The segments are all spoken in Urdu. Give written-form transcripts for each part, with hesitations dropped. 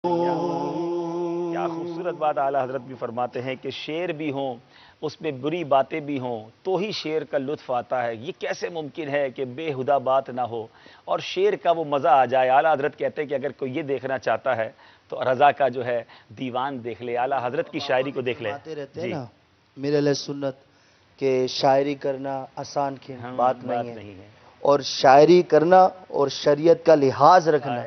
کیا خوبصورت بات اعلیٰ حضرت بھی فرماتے ہیں کہ شعر بھی ہوں اس میں بری باتیں بھی ہوں تو ہی شعر کا لطف آتا ہے۔ یہ کیسے ممکن ہے کہ بے ہدہ بات نہ ہو اور شعر کا وہ مزہ آ جائے۔ اعلیٰ حضرت کہتے ہیں کہ اگر کوئی یہ دیکھنا چاہتا ہے تو رضا کا جو ہے دیوان دیکھ لے، اعلیٰ حضرت کی شاعری کو دیکھ لے۔ رہتے ہیں نا میرے علیہ سنت کہ شاعری کرنا آسان بات نہیں ہے، اور شاعری کرنا اور شریعت کا لحاظ رکھنا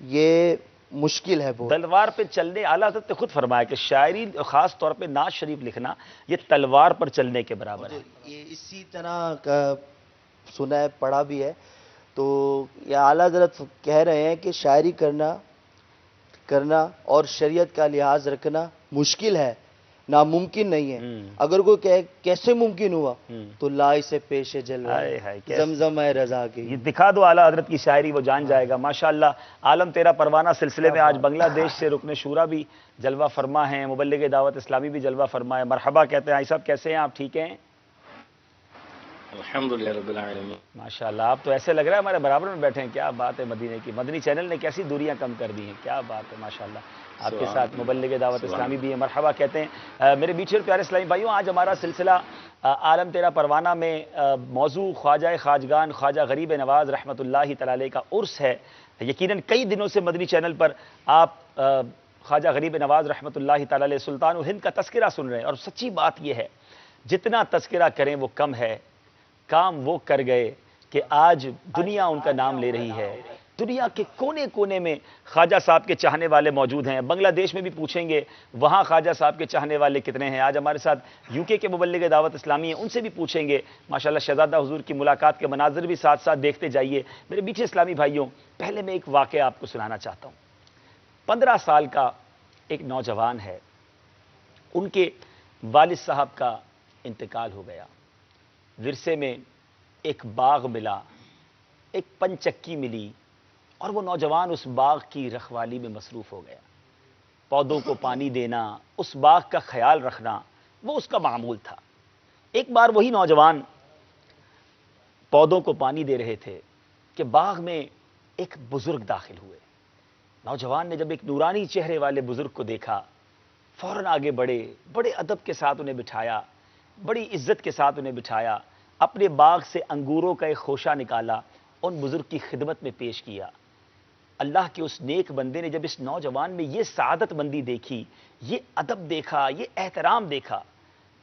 یہ مشکل ہے بہت۔ تلوار پہ چلنے، اعلیٰ حضرت نے خود فرمایا کہ شاعری خاص طور پہ نعت شریف لکھنا یہ تلوار پر چلنے کے برابر ہے۔ یہ اسی طرح کا سنا ہے، پڑھا بھی ہے، تو یہ اعلیٰ حضرت کہہ رہے ہیں کہ شاعری کرنا اور شریعت کا لحاظ رکھنا مشکل ہے، ناممکن نہیں ہے۔ اگر کوئی کہے کیسے ممکن ہوا تو لا اسے پیش جلوہ زمزم اے رضا کی، یہ دکھا دو اعلیٰ حضرت کی شاعری، وہ جان جائے گا۔ ماشاءاللہ عالم تیرا پروانہ سلسلے میں آج بنگلہ دیش سے رکن شورا بھی جلوہ فرما ہیں، مبلغ دعوت اسلامی بھی جلوہ فرما ہے۔ مرحبا کہتے ہیں۔ آئی صاحب کیسے ہیں آپ؟ ٹھیک ہیں؟ الحمدللہ رب العالمین۔ ماشاءاللہ آپ تو ایسے لگ رہا ہے ہمارے برابر میں بیٹھے ہیں۔ کیا بات ہے مدینے کی، مدنی چینل نے کیسی دوریاں کم کر دی ہیں، کیا بات ہے ماشاءاللہ۔ آپ کے ساتھ مبلغ دعوت اسلامی بھی ہیں، مرحبا کہتے ہیں۔ میرے میٹھے اور پیارے اسلامی بھائیوں، آج ہمارا سلسلہ عالم تیرا پروانہ میں موضوع خواجہ خواجگان خواجہ غریب نواز رحمۃ اللہ تعالی علیہ کا عرس ہے۔ یقیناً کئی دنوں سے مدنی چینل پر آپ خواجہ غریب نواز رحمۃ اللہ تعالی علیہ سلطان الہند کا تذکرہ سن رہے ہیں، اور سچی بات یہ ہے جتنا تذکرہ کریں وہ کم ہے۔ کام وہ کر گئے کہ آج دنیا ان کا نام لے رہی ہے۔ دنیا کے کونے کونے میں خواجہ صاحب کے چاہنے والے موجود ہیں۔ بنگلہ دیش میں بھی پوچھیں گے وہاں خواجہ صاحب کے چاہنے والے کتنے ہیں۔ آج ہمارے ساتھ یو کے مبلغ دعوت اسلامی ہیں، ان سے بھی پوچھیں گے۔ ماشاءاللہ شہزادہ حضور کی ملاقات کے مناظر بھی ساتھ ساتھ دیکھتے جائیے۔ میرے میٹھے اسلامی بھائیوں، پہلے میں ایک واقعہ آپ کو سنانا چاہتا ہوں۔ 15 سال کا ایک نوجوان ہے، ان کے والد صاحب کا انتقال ہو گیا۔ ورثے میں ایک باغ ملا، ایک پنچکی ملی، اور وہ نوجوان اس باغ کی رکھوالی میں مصروف ہو گیا۔ پودوں کو پانی دینا، اس باغ کا خیال رکھنا، وہ اس کا معمول تھا۔ ایک بار وہی نوجوان پودوں کو پانی دے رہے تھے کہ باغ میں ایک بزرگ داخل ہوئے۔ نوجوان نے جب ایک نورانی چہرے والے بزرگ کو دیکھا، فوراً آگے بڑھے، بڑے ادب کے ساتھ انہیں بٹھایا، بڑی عزت کے ساتھ انہیں بٹھایا، اپنے باغ سے انگوروں کا ایک خوشہ نکالا، ان بزرگ کی خدمت میں پیش کیا۔ اللہ کے اس نیک بندے نے جب اس نوجوان میں یہ سعادت مندی دیکھی، یہ ادب دیکھا، یہ احترام دیکھا،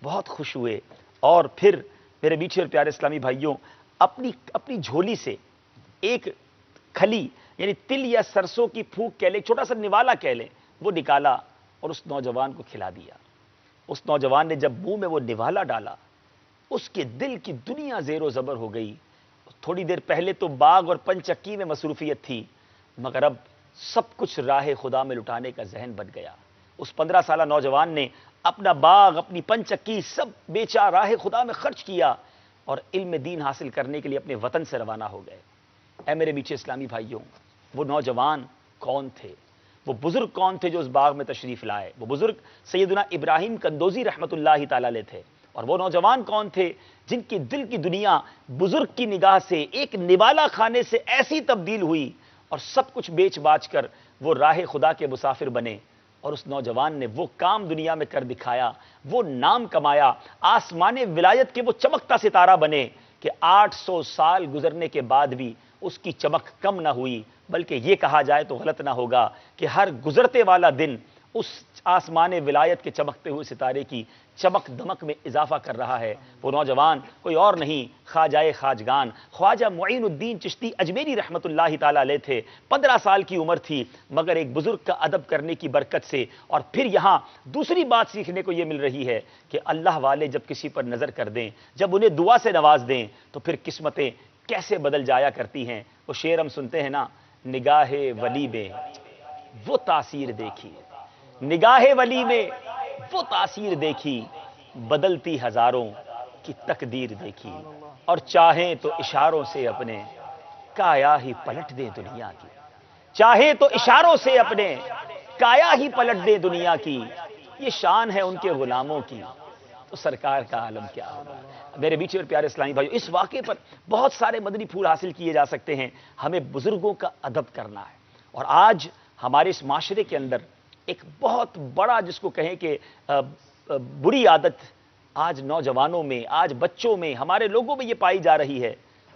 بہت خوش ہوئے، اور پھر میرے میٹھے اور پیارے اسلامی بھائیوں، اپنی جھولی سے ایک کھلی یعنی تل یا سرسوں کی پھونک کہہ لیں، چھوٹا سا نوالا کہہ لیں، وہ نکالا اور اس نوجوان کو کھلا دیا۔ اس نوجوان نے جب منہ میں وہ نوالا ڈالا، اس کے دل کی دنیا زیر و زبر ہو گئی۔ تھوڑی دیر پہلے تو باغ اور پنچکی میں مصروفیت تھی، مگر اب سب کچھ راہ خدا میں لٹانے کا ذہن بن گیا۔ اس 15 سالہ نوجوان نے اپنا باغ، اپنی پنچکی سب بیچا، راہ خدا میں خرچ کیا، اور علم دین حاصل کرنے کے لیے اپنے وطن سے روانہ ہو گئے۔ اے میرے میٹھے اسلامی بھائیوں، وہ نوجوان کون تھے؟ وہ بزرگ کون تھے جو اس باغ میں تشریف لائے؟ وہ بزرگ سیدنا ابراہیم کندوزی رحمۃ اللہ تعالی علیہ تھے۔ اور وہ نوجوان کون تھے جن کی دل کی دنیا بزرگ کی نگاہ سے ایک نوالا کھانے سے ایسی تبدیل ہوئی، اور سب کچھ بیچ باچ کر وہ راہ خدا کے مسافر بنے، اور اس نوجوان نے وہ کام دنیا میں کر دکھایا، وہ نام کمایا، آسمان ولایت کے وہ چمکتا ستارہ بنے کہ 800 سال گزرنے کے بعد بھی اس کی چمک کم نہ ہوئی، بلکہ یہ کہا جائے تو غلط نہ ہوگا کہ ہر گزرتے والا دن اس آسمان ولایت کے چمکتے ہوئے ستارے کی چمک دمک میں اضافہ کر رہا ہے۔ وہ نوجوان کوئی اور نہیں، خواجہ خواجگان خواجہ معین الدین چشتی اجمیری رحمۃ اللہ تعالی علیہ تھے۔ 15 سال کی عمر تھی، مگر ایک بزرگ کا ادب کرنے کی برکت سے، اور پھر یہاں دوسری بات سیکھنے کو یہ مل رہی ہے کہ اللہ والے جب کسی پر نظر کر دیں، جب انہیں دعا سے نواز دیں، تو پھر قسمتیں کیسے بدل جایا کرتی ہیں۔ وہ شعر ہم سنتے ہیں نا، نگاہ ولی میں وہ تاثیر دیکھی، نگاہ ولی میں وہ تاثیر دیکھی، بدلتی ہزاروں کی تقدیر دیکھی، اور چاہیں تو اشاروں سے اپنے کایا ہی پلٹ دے دنیا کی، چاہیں تو اشاروں سے اپنے کایا ہی پلٹ دے دنیا کی، یہ شان ہے ان کے غلاموں کی، تو سرکار کا عالم کیا ہوگا۔ میرے میٹھے اور پیارے اسلامی بھائیو، اس واقعے پر بہت سارے مدنی پھول حاصل کیے جا سکتے ہیں۔ ہمیں بزرگوں کا ادب کرنا ہے، اور آج ہمارے اس معاشرے کے اندر ایک بہت بڑا جس کو کہیں کہ بری عادت آج نوجوانوں میں، آج بچوں میں، ہمارے لوگوں میں یہ پائی جا رہی ہے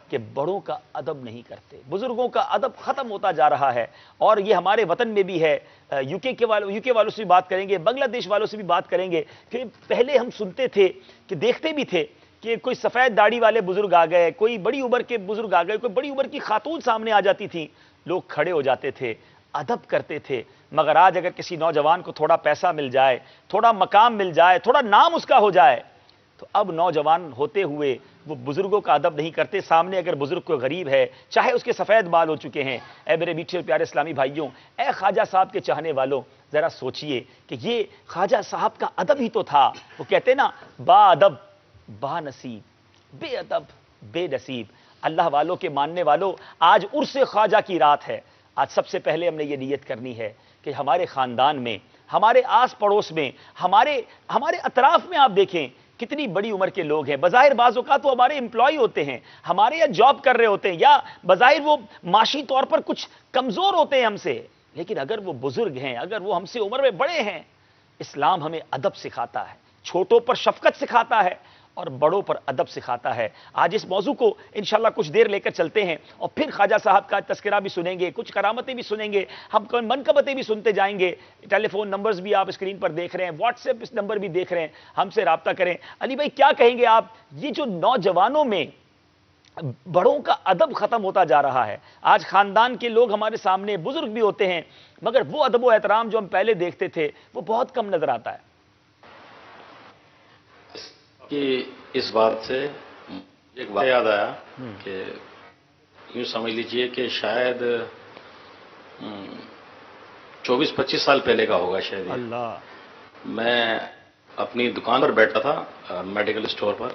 کہ بڑوں کا ادب نہیں کرتے، بزرگوں کا ادب ختم ہوتا جا رہا ہے۔ اور یہ ہمارے وطن میں بھی ہے، یو کے والوں سے بھی بات کریں گے، بنگلہ دیش والوں سے بھی بات کریں گے کہ پہلے ہم سنتے تھے کہ دیکھتے بھی تھے کہ کوئی سفید داڑھی والے بزرگ آ گئے، کوئی بڑی عمر کے بزرگ آ گئے، کوئی بڑی عمر کی خاتون سامنے آ جاتی تھی، لوگ کھڑے ہو جاتے تھے، ادب کرتے تھے۔ مگر آج اگر کسی نوجوان کو تھوڑا پیسہ مل جائے، تھوڑا مقام مل جائے، تھوڑا نام اس کا ہو جائے، تو اب نوجوان ہوتے ہوئے وہ بزرگوں کا ادب نہیں کرتے۔ سامنے اگر بزرگ کوئی غریب ہے، چاہے اس کے سفید بال ہو چکے ہیں، اے میرے میٹھے اور پیارے اسلامی بھائیوں، اے خواجہ صاحب کے چاہنے والوں، ذرا سوچئے کہ یہ خواجہ صاحب کا ادب ہی تو تھا۔ وہ کہتے نا، با ادب با نصیب، بے ادب بے نصیب۔ اللہ والوں کے ماننے والوں، آج عرس خواجہ کی رات ہے۔ آج سب سے پہلے ہم نے یہ نیت کرنی ہے کہ ہمارے خاندان میں، ہمارے آس پڑوس میں، ہمارے اطراف میں آپ دیکھیں کتنی بڑی عمر کے لوگ ہیں۔ بظاہر بعض اوقات وہ ہمارے امپلائی ہوتے ہیں، ہمارے یہاں جاب کر رہے ہوتے ہیں، یا بظاہر وہ معاشی طور پر کچھ کمزور ہوتے ہیں ہم سے، لیکن اگر وہ بزرگ ہیں، اگر وہ ہم سے عمر میں بڑے ہیں، اسلام ہمیں ادب سکھاتا ہے، چھوٹوں پر شفقت سکھاتا ہے اور بڑوں پر ادب سکھاتا ہے۔ آج اس موضوع کو انشاءاللہ کچھ دیر لے کر چلتے ہیں اور پھر خواجہ صاحب کا تذکرہ بھی سنیں گے، کچھ کرامتیں بھی سنیں گے، ہم منقبتیں بھی سنتے جائیں گے۔ ٹیلی فون نمبرز بھی آپ اسکرین پر دیکھ رہے ہیں، واٹس ایپ نمبر بھی دیکھ رہے ہیں، ہم سے رابطہ کریں۔ علی بھائی کیا کہیں گے آپ، یہ جو نوجوانوں میں بڑوں کا ادب ختم ہوتا جا رہا ہے، آج خاندان کے لوگ ہمارے سامنے بزرگ بھی ہوتے ہیں، مگر وہ ادب و احترام جو ہم پہلے دیکھتے تھے وہ بہت کم نظر آتا ہے۔ کہ اس بات سے ایک بات یاد آیا کہ یوں سمجھ لیجئے کہ شاید 24-25 سال پہلے کا ہوگا شاید۔ اللہ، میں اپنی دکان پر بیٹھا تھا، میڈیکل اسٹور پر،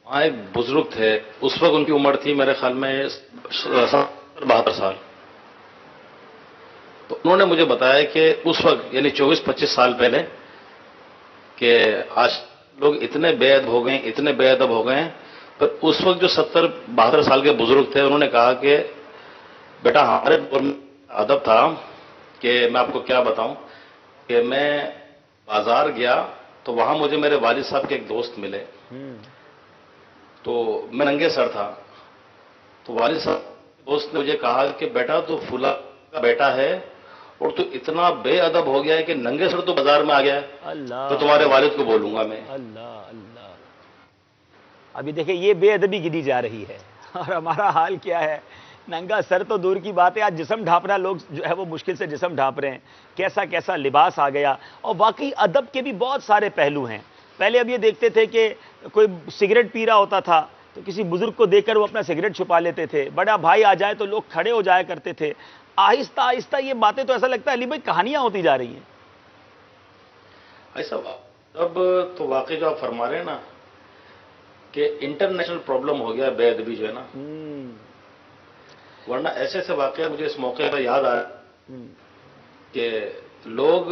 وہاں ایک بزرگ تھے، اس وقت ان کی عمر تھی میرے خیال میں 72 سال۔ تو انہوں نے مجھے بتایا کہ اس وقت یعنی 24-25 سال پہلے کہ آج لوگ اتنے بے ادب ہو گئے، اتنے بے ادب ہو گئے ہیں، پر اس وقت جو 70-72 سال کے بزرگ تھے انہوں نے کہا کہ بیٹا ہمارے دور میں ادب تھا کہ میں آپ کو کیا بتاؤں کہ میں بازار گیا تو وہاں مجھے میرے والد صاحب کے ایک دوست ملے، تو میں ننگے سر تھا، تو والد صاحب کے دوست نے مجھے کہا کہ بیٹا تو فلاں کا بیٹا ہے اور تو اتنا بے ادب ہو گیا ہے کہ ننگے سر تو بازار میں آ گیا ہے، اللہ، تو تمہارے والد کو بولوں گا میں۔ اللہ اللہ، ابھی دیکھیں یہ بے ادبی گنی جا رہی ہے اور ہمارا حال کیا ہے، ننگا سر تو دور کی بات ہے، آج جسم ڈھانپنا لوگ جو ہے وہ مشکل سے جسم ڈھانپ رہے ہیں، کیسا کیسا لباس آ گیا۔ اور واقعی ادب کے بھی بہت سارے پہلو ہیں۔ پہلے اب یہ دیکھتے تھے کہ کوئی سگریٹ پی رہا ہوتا تھا تو کسی بزرگ کو دیکھ کر وہ اپنا سگریٹ چھپا لیتے تھے، بڑا بھائی آ جائے تو لوگ کھڑے ہو جایا کرتے تھے۔ آہستہ آہستہ یہ باتیں تو ایسا لگتا ہے علی بھائی کہانیاں ہوتی جا رہی ہیں۔ ایسا اب تو واقعی جو آپ فرما رہے ہیں نا کہ انٹرنیشنل پرابلم ہو گیا بے ادبی جو ہے نا، ورنہ ایسے ایسے واقعہ مجھے اس موقع پر یاد آیا کہ لوگ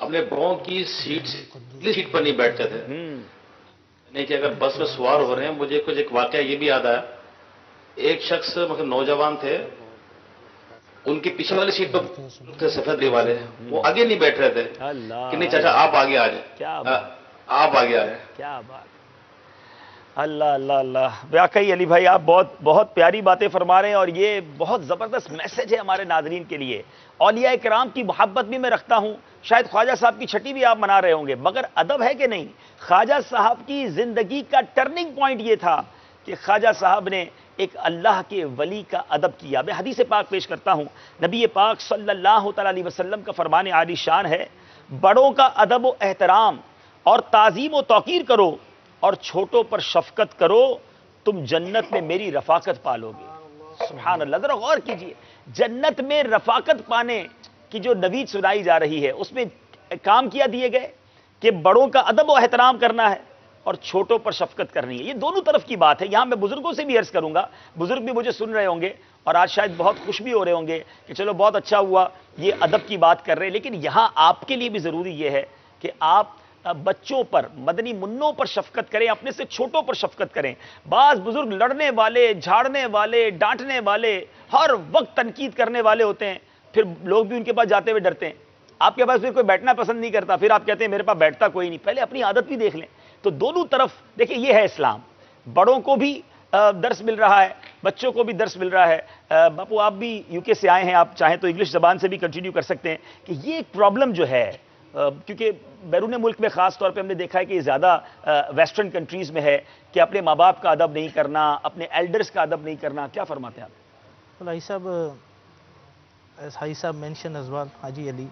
اپنے بڑوں کی سیٹ پر نہیں بیٹھتے تھے، نہیں کہ اگر بس میں سوار ہو رہے ہیں۔ مجھے کچھ ایک واقعہ یہ بھی یاد آیا، ایک شخص مطلب نوجوان تھے، ان کی پیچھے والی سیٹ پر سفید والے وہ آگے نہیں بیٹھ رہے تھے کہ نہیں چاچا آپ آگے آ جائیں، آپ آگے آ جائیں۔ کیا بات، اللہ اللہ اللہ، واقعی علی بھائی آپ بہت پیاری باتیں فرما رہے ہیں اور یہ بہت زبردست میسج ہے ہمارے ناظرین کے لیے۔ اولیاء کرام کی محبت بھی میں رکھتا ہوں، شاید خواجہ صاحب کی چھٹی بھی آپ منا رہے ہوں گے، مگر ادب ہے کہ نہیں؟ خواجہ صاحب کی زندگی کا ٹرننگ پوائنٹ یہ تھا کہ خواجہ صاحب نے ایک اللہ کے ولی کا ادب کیا۔ میں حدیث پاک پیش کرتا ہوں، نبی پاک صلی اللہ تعالی علیہ وسلم کا فرمان عالی شان ہے، بڑوں کا ادب و احترام اور تعظیم و توقیر کرو اور چھوٹوں پر شفقت کرو، تم جنت میں میری رفاقت پالو گے۔ سبحان اللہ، ذرا غور کیجئے، جنت میں رفاقت پانے کی جو نوید سنائی جا رہی ہے اس میں کام کیا دیے گئے کہ بڑوں کا ادب و احترام کرنا ہے اور چھوٹوں پر شفقت کرنی ہے۔ یہ دونوں طرف کی بات ہے۔ یہاں میں بزرگوں سے بھی عرض کروں گا، بزرگ بھی مجھے سن رہے ہوں گے اور آج شاید بہت خوش بھی ہو رہے ہوں گے کہ چلو بہت اچھا ہوا یہ ادب کی بات کر رہے ہیں، لیکن یہاں آپ کے لیے بھی ضروری یہ ہے کہ آپ بچوں پر، مدنی منوں پر شفقت کریں، اپنے سے چھوٹوں پر شفقت کریں۔ بعض بزرگ لڑنے والے، جھاڑنے والے، ڈانٹنے والے، ہر وقت تنقید کرنے والے ہوتے ہیں، پھر لوگ بھی ان کے پاس جاتے ہوئے ڈرتے ہیں. آپ کے پاس پھر کوئی بیٹھنا پسند نہیں کرتا, پھر آپ کہتے ہیں میرے پاس بیٹھتا کوئی نہیں. پہلے اپنی عادت بھی دیکھ لیں. تو دونوں طرف دیکھیں, یہ ہے اسلام. بڑوں کو بھی درس مل رہا ہے, بچوں کو بھی درس مل رہا ہے. باپو آپ بھی یو کے سے آئے ہیں, آپ چاہیں تو انگلش زبان سے بھی کنٹینیو کر سکتے ہیں کہ یہ ایک پرابلم جو ہے, کیونکہ بیرون ملک میں خاص طور پہ ہم نے دیکھا ہے کہ یہ زیادہ ویسٹرن کنٹریز میں ہے کہ اپنے ماں باپ کا ادب نہیں کرنا, اپنے ایلڈرز کا ادب نہیں کرنا. کیا فرماتے ہیں آپ؟ Well, as Haji Sahab mentioned as well, Haji Ali,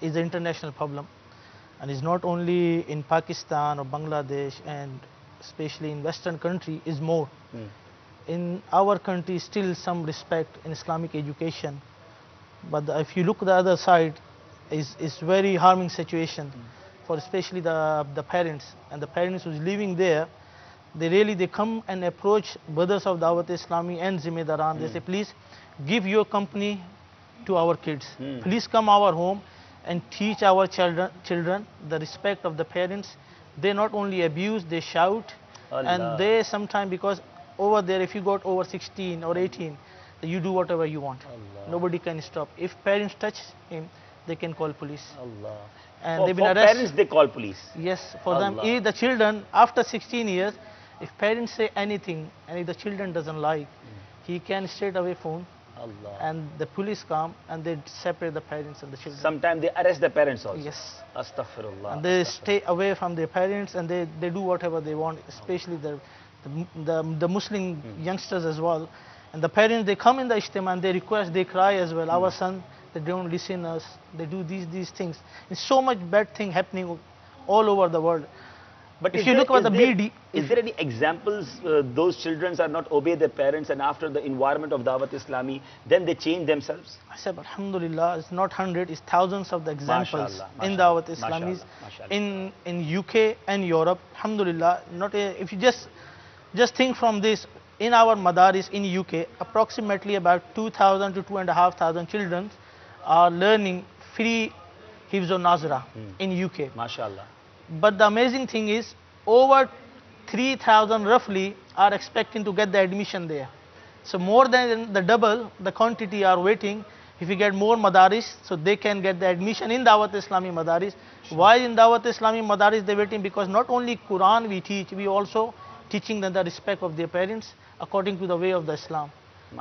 is an international problem, and is not only in Pakistan or Bangladesh, and especially in Western country is more. In our country, still some respect in Islamic education, but if you look the other side, is very harming situation for especially the parents, and the parents who's living there. They come and approach brothers of Dawat Islami and Zimedaran. They say, please give your company to our kids. Please come our home and teach our children the respect of the parents. They not only abuse, they shout. Allah. And they sometimes, because over there if you got over 16 or 18, you do whatever you want. Allah. Nobody can stop. If parents touch him, they can call police. Allah. And they've been For arrested. parents they call police. Yes, for them. Allah. If the children after 16 years, if parents say anything and if the children doesn't like, he can straight away phone, Allah. and the police come and they separate the parents and the children. Sometimes they arrest the parents also. Yes. Astaghfirullah. And they stay away from their parents, and they do whatever they want, especially the Muslim youngsters as well. And the parents, they come in the ijtima and they request, they cry as well. Our son, they don't listen us, they do these things. There's so much bad thing happening all over the world. But if you look at the BD, is there any examples those children are not obey their parents, and after the environment of Dawat Islami, then they change themselves? I said, Alhamdulillah, it's not 100, it's thousands of the examples MashaAllah, in Dawat MashaAllah, Islamis, MashaAllah. in UK and Europe. Alhamdulillah, if you just think from this, in our madaris in UK, approximately about 2,000 to 2,500 children are learning free Hifz al-Nazra in UK. MashaAllah. But the amazing thing is, over 3,000 roughly are expecting to get the admission there. So more than the double, the quantity are waiting. If we get more madaris, so they can get the admission in Dawat Islami madaris. Why in Dawat Islami madaris they waiting? Because not only Quran we teach, we also teaching them the respect of their parents according to the way of the Islam.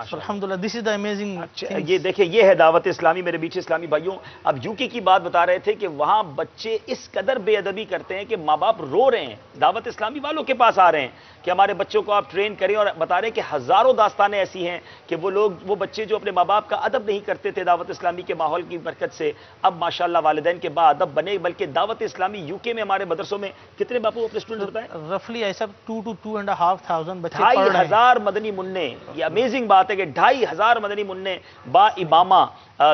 So alhamdulillah, this is the amazing thing. یہ دیکھیں, یہ ہے دعوت اسلامی. میرے بیچ اسلامی بھائیوں, اب یوکی کی بات بتا رہے تھے کہ وہاں بچے اس قدر بے ادبی کرتے ہیں کہ ماں باپ رو رہے ہیں, دعوت اسلامی والوں کے پاس آ رہے ہیں کہ ہمارے بچوں کو آپ ٹرین کریں, اور بتا رہے ہیں کہ ہزاروں داستانیں ایسی ہیں کہ وہ بچے جو اپنے ماں باپ کا ادب نہیں کرتے تھے دعوت اسلامی کے ماحول کی برکت سے, اب ماشاءاللہ والدین کے با ادب بنے. بلکہ دعوت اسلامی یوکے میں ہمارے مدرسوں میں کتنے باپو اپنے اسٹوڈنٹس بتائیں؟ رفلی ایسا 2 to 2,500 بچے پڑھ رہے ہیں. 2,500 مدنی منع. یہ امیزنگ بات ہے کہ 2,500 مدنی منع با امامہ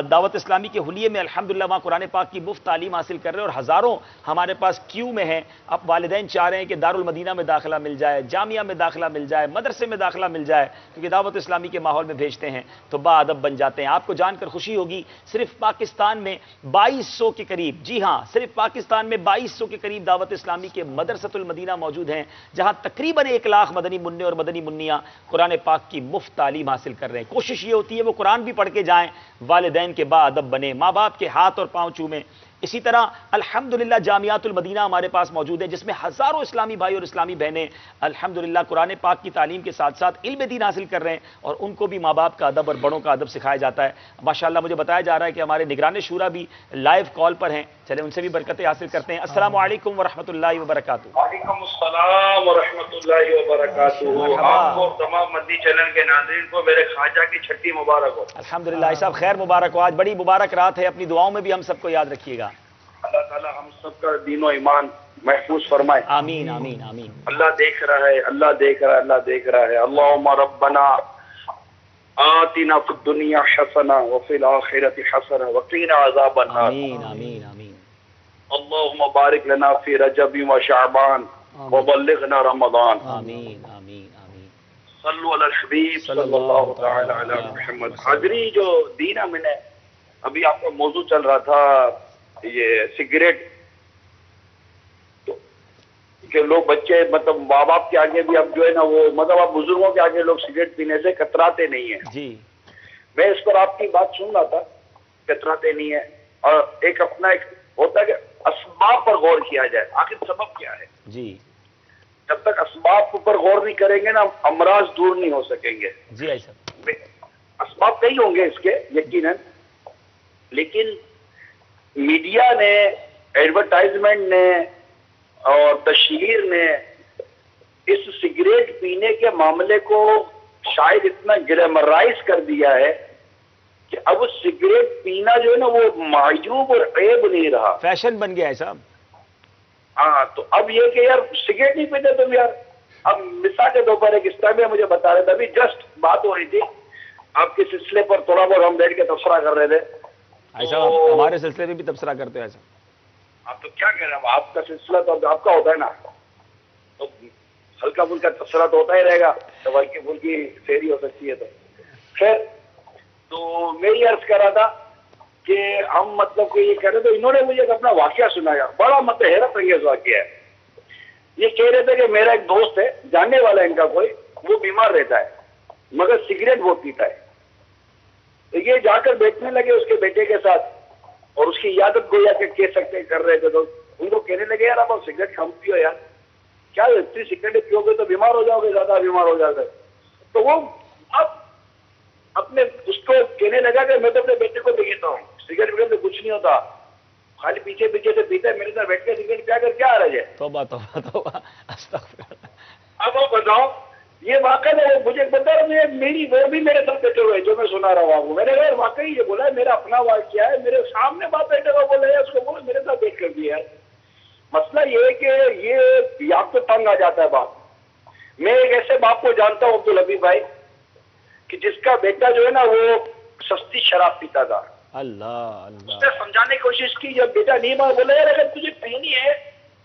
دعوت اسلامی کے حلیے میں الحمدللہ وہاں قرآن پاک کی مفت تعلیم حاصل کر رہے ہیں, اور ہزاروں ہمارے پاس کیو میں ہیں. اب والدین چاہ رہے ہیں کہ دارالمدینہ میں داخلہ مل جائے, جامعہ میں داخلہ مل جائے, مدرسے میں داخلہ مل جائے, کیونکہ دعوت اسلامی کے ماحول میں بھیجتے ہیں تو با ادب بن جاتے ہیں. آپ کو جان کر خوشی ہوگی, صرف پاکستان میں 2,200 کے قریب, جی ہاں صرف پاکستان میں 2,200 کے قریب دعوت اسلامی کے مدرسۃ المدینہ موجود ہیں, جہاں تقریباً 1 لاکھ مدنی منع اور مدنی منیاں قرآن پاک کی مفت تعلیم حاصل کر رہے ہیں. کوشش یہ ہوتی ہے وہ قرآن بھی پڑھ کے جائیں, والدین کے با ادب بنے, ماں باپ کے ہاتھ اور پاؤں چومیں. اسی طرح الحمدللہ جامعات المدینہ ہمارے پاس موجود ہے, جس میں ہزاروں اسلامی بھائی اور اسلامی بہنیں الحمدللہ قرآن پاک کی تعلیم کے ساتھ ساتھ علم دین حاصل کر رہے ہیں, اور ان کو بھی ماں باپ کا ادب اور بڑوں کا ادب سکھایا جاتا ہے. ماشاءاللہ مجھے بتایا جا رہا ہے کہ ہمارے نگران شورا بھی لائیو کال پر ہیں, چلیں ان سے بھی برکتیں حاصل کرتے ہیں. السلام علیکم ورحمۃ اللہ وبرکاتہ. وعلیکم السلام ورحمۃ اللہ وبرکاتہ. آپ کو تمام مدنی چینل کے ناظرین کو میرے خواجہ کی چھٹی مبارک ہو. الحمدللہ صاحب خیر مبارک ہو, آج بڑی مبارک رات ہے, اپنی دعاؤں میں بھی ہم سب کو یاد رکھیے گا. اللہ تعالیٰ ہم سب کا دین و ایمان محفوظ فرمائے. آمین آمین آمین. اللہ دیکھ رہا ہے, اللہ دیکھ رہا ہے, اللہ دیکھ رہا ہے. اللہم ربنا آتنا فی الدنیا حسنہ وفی الآخرۃ حسنہ وقنا عذاب النار. آمین آمین آمین. اللہم بارک لنا فی رجب و شعبان وبلغنا رمضان. آمین آمین آمین. صلو علی الحبیب صلی اللہ تعالی علی محمد. حاضری جو دینا میں نے ابھی آپ کا موضوع چل رہا تھا یہ سگریٹ, کہ لوگ بچے مطلب ماں باپ کے آگے بھی اب جو ہے نا وہ مطلب اب بزرگوں کے آگے لوگ سگریٹ پینے سے کتراتے نہیں ہیں. جی میں اس پر آپ کی بات سن رہا تھا کتراتے نہیں ہیں، اور ایک اپنا ایک ہوتا ہے کہ اسباب پر غور کیا جائے، آخر سبب کیا ہے. جی جب تک اسباب پر غور نہیں کریں گے نا امراض دور نہیں ہو سکیں گے. جی بھائی صاحب. اسباب کئی ہوں گے اس کے یقیناً، لیکن میڈیا نے، ایڈورٹائزمنٹ نے اور تشہیر نے اس سگریٹ پینے کے معاملے کو شاید اتنا گلیمرائز کر دیا ہے کہ اب سگریٹ پینا جو ہے نا وہ معیوب اور عیب نہیں رہا. فیشن بن گیا ہے صاحب. ہاں تو اب یہ کہ یار سگریٹ نہیں پیتے تم یار. اب مثال کے طور پر ایک اسلامیہ مجھے بتا رہے تھے، ابھی جسٹ بات ہو رہی تھی آپ کے سلسلے پر، تھوڑا بہت ہم بیٹھ کے تبصرہ کر رہے تھے. ایسا آپ ہمارے سلسلے میں بھی تبصرہ کرتے ہیں ایسا. آپ تو کیا کہہ رہے ہیں، آپ کا سلسلہ تو آپ کا ہوتا ہے نا، تو ہلکا پھلکا تبصرہ تو ہوتا ہی رہے گا، تو ہلکی پھلکی سیری ہو سکتی ہے. تو خیر، تو میں یہ عرض کر رہا تھا کہ ہم مطلب کہ یہ کہہ رہے تھے، انہوں نے مجھے ایک اپنا واقعہ سنایا، بڑا مطلب حیرت انگیز واقعہ ہے. یہ کہہ رہے تھے کہ میرا ایک دوست ہے، جاننے والا ان کا کوئی، وہ بیمار رہتا ہے مگر سگریٹ وہ پیتا ہے. تو یہ جا کر بیٹھنے لگے اس کے بیٹے کے ساتھ اور اس کی عیادت گویا کہ کہہ سکتے کر رہے تھے. تو ان کو کہنے لگے یار آپ سگریٹ کم پیو یار، کیا اتنی سگریٹ پیو گے تو بیمار ہو جاؤ گے، زیادہ بیمار ہو جاؤ گے. تو وہ اب اپنے اس کو کہنے لگا کہ میں تو اپنے بیٹے کو دیکھتا ہوں سگریٹ پینے سے کچھ نہیں ہوتا، خالی پیچھے پیچھے سے پیتا ہے، میرے ساتھ بیٹھ کے سگریٹ پیا کر کیا حرج ہے. توبہ توبہ توبہ استغفر اللہ. اب آپ بتاؤ، یہ واقعہ ہے، مجھے بتا رہا میری وہ بھی میرے ساتھ بیٹھے ہوئے جو میں سنا رہا ہوں. میں نے کہا واقعی یہ بولا ہے، میرا اپنا واقعہ ہے، میرے سامنے باپ بیٹھے ہوا بولا ہے، اس کو بولا میرے ساتھ بیٹھ کر دیا ہے. مسئلہ یہ ہے کہ یہ یا تو تنگ آ جاتا ہے باپ. میں ایک ایسے باپ کو جانتا ہوں عبدالحبیب بھائی کہ جس کا بیٹا جو ہے نا وہ سستی شراب پیتا تھا. اللہ اس اللہ. نے سمجھانے کی کوشش کی، جب بیٹا نہیں مان بولا یار اگر تجھے پہنی ہے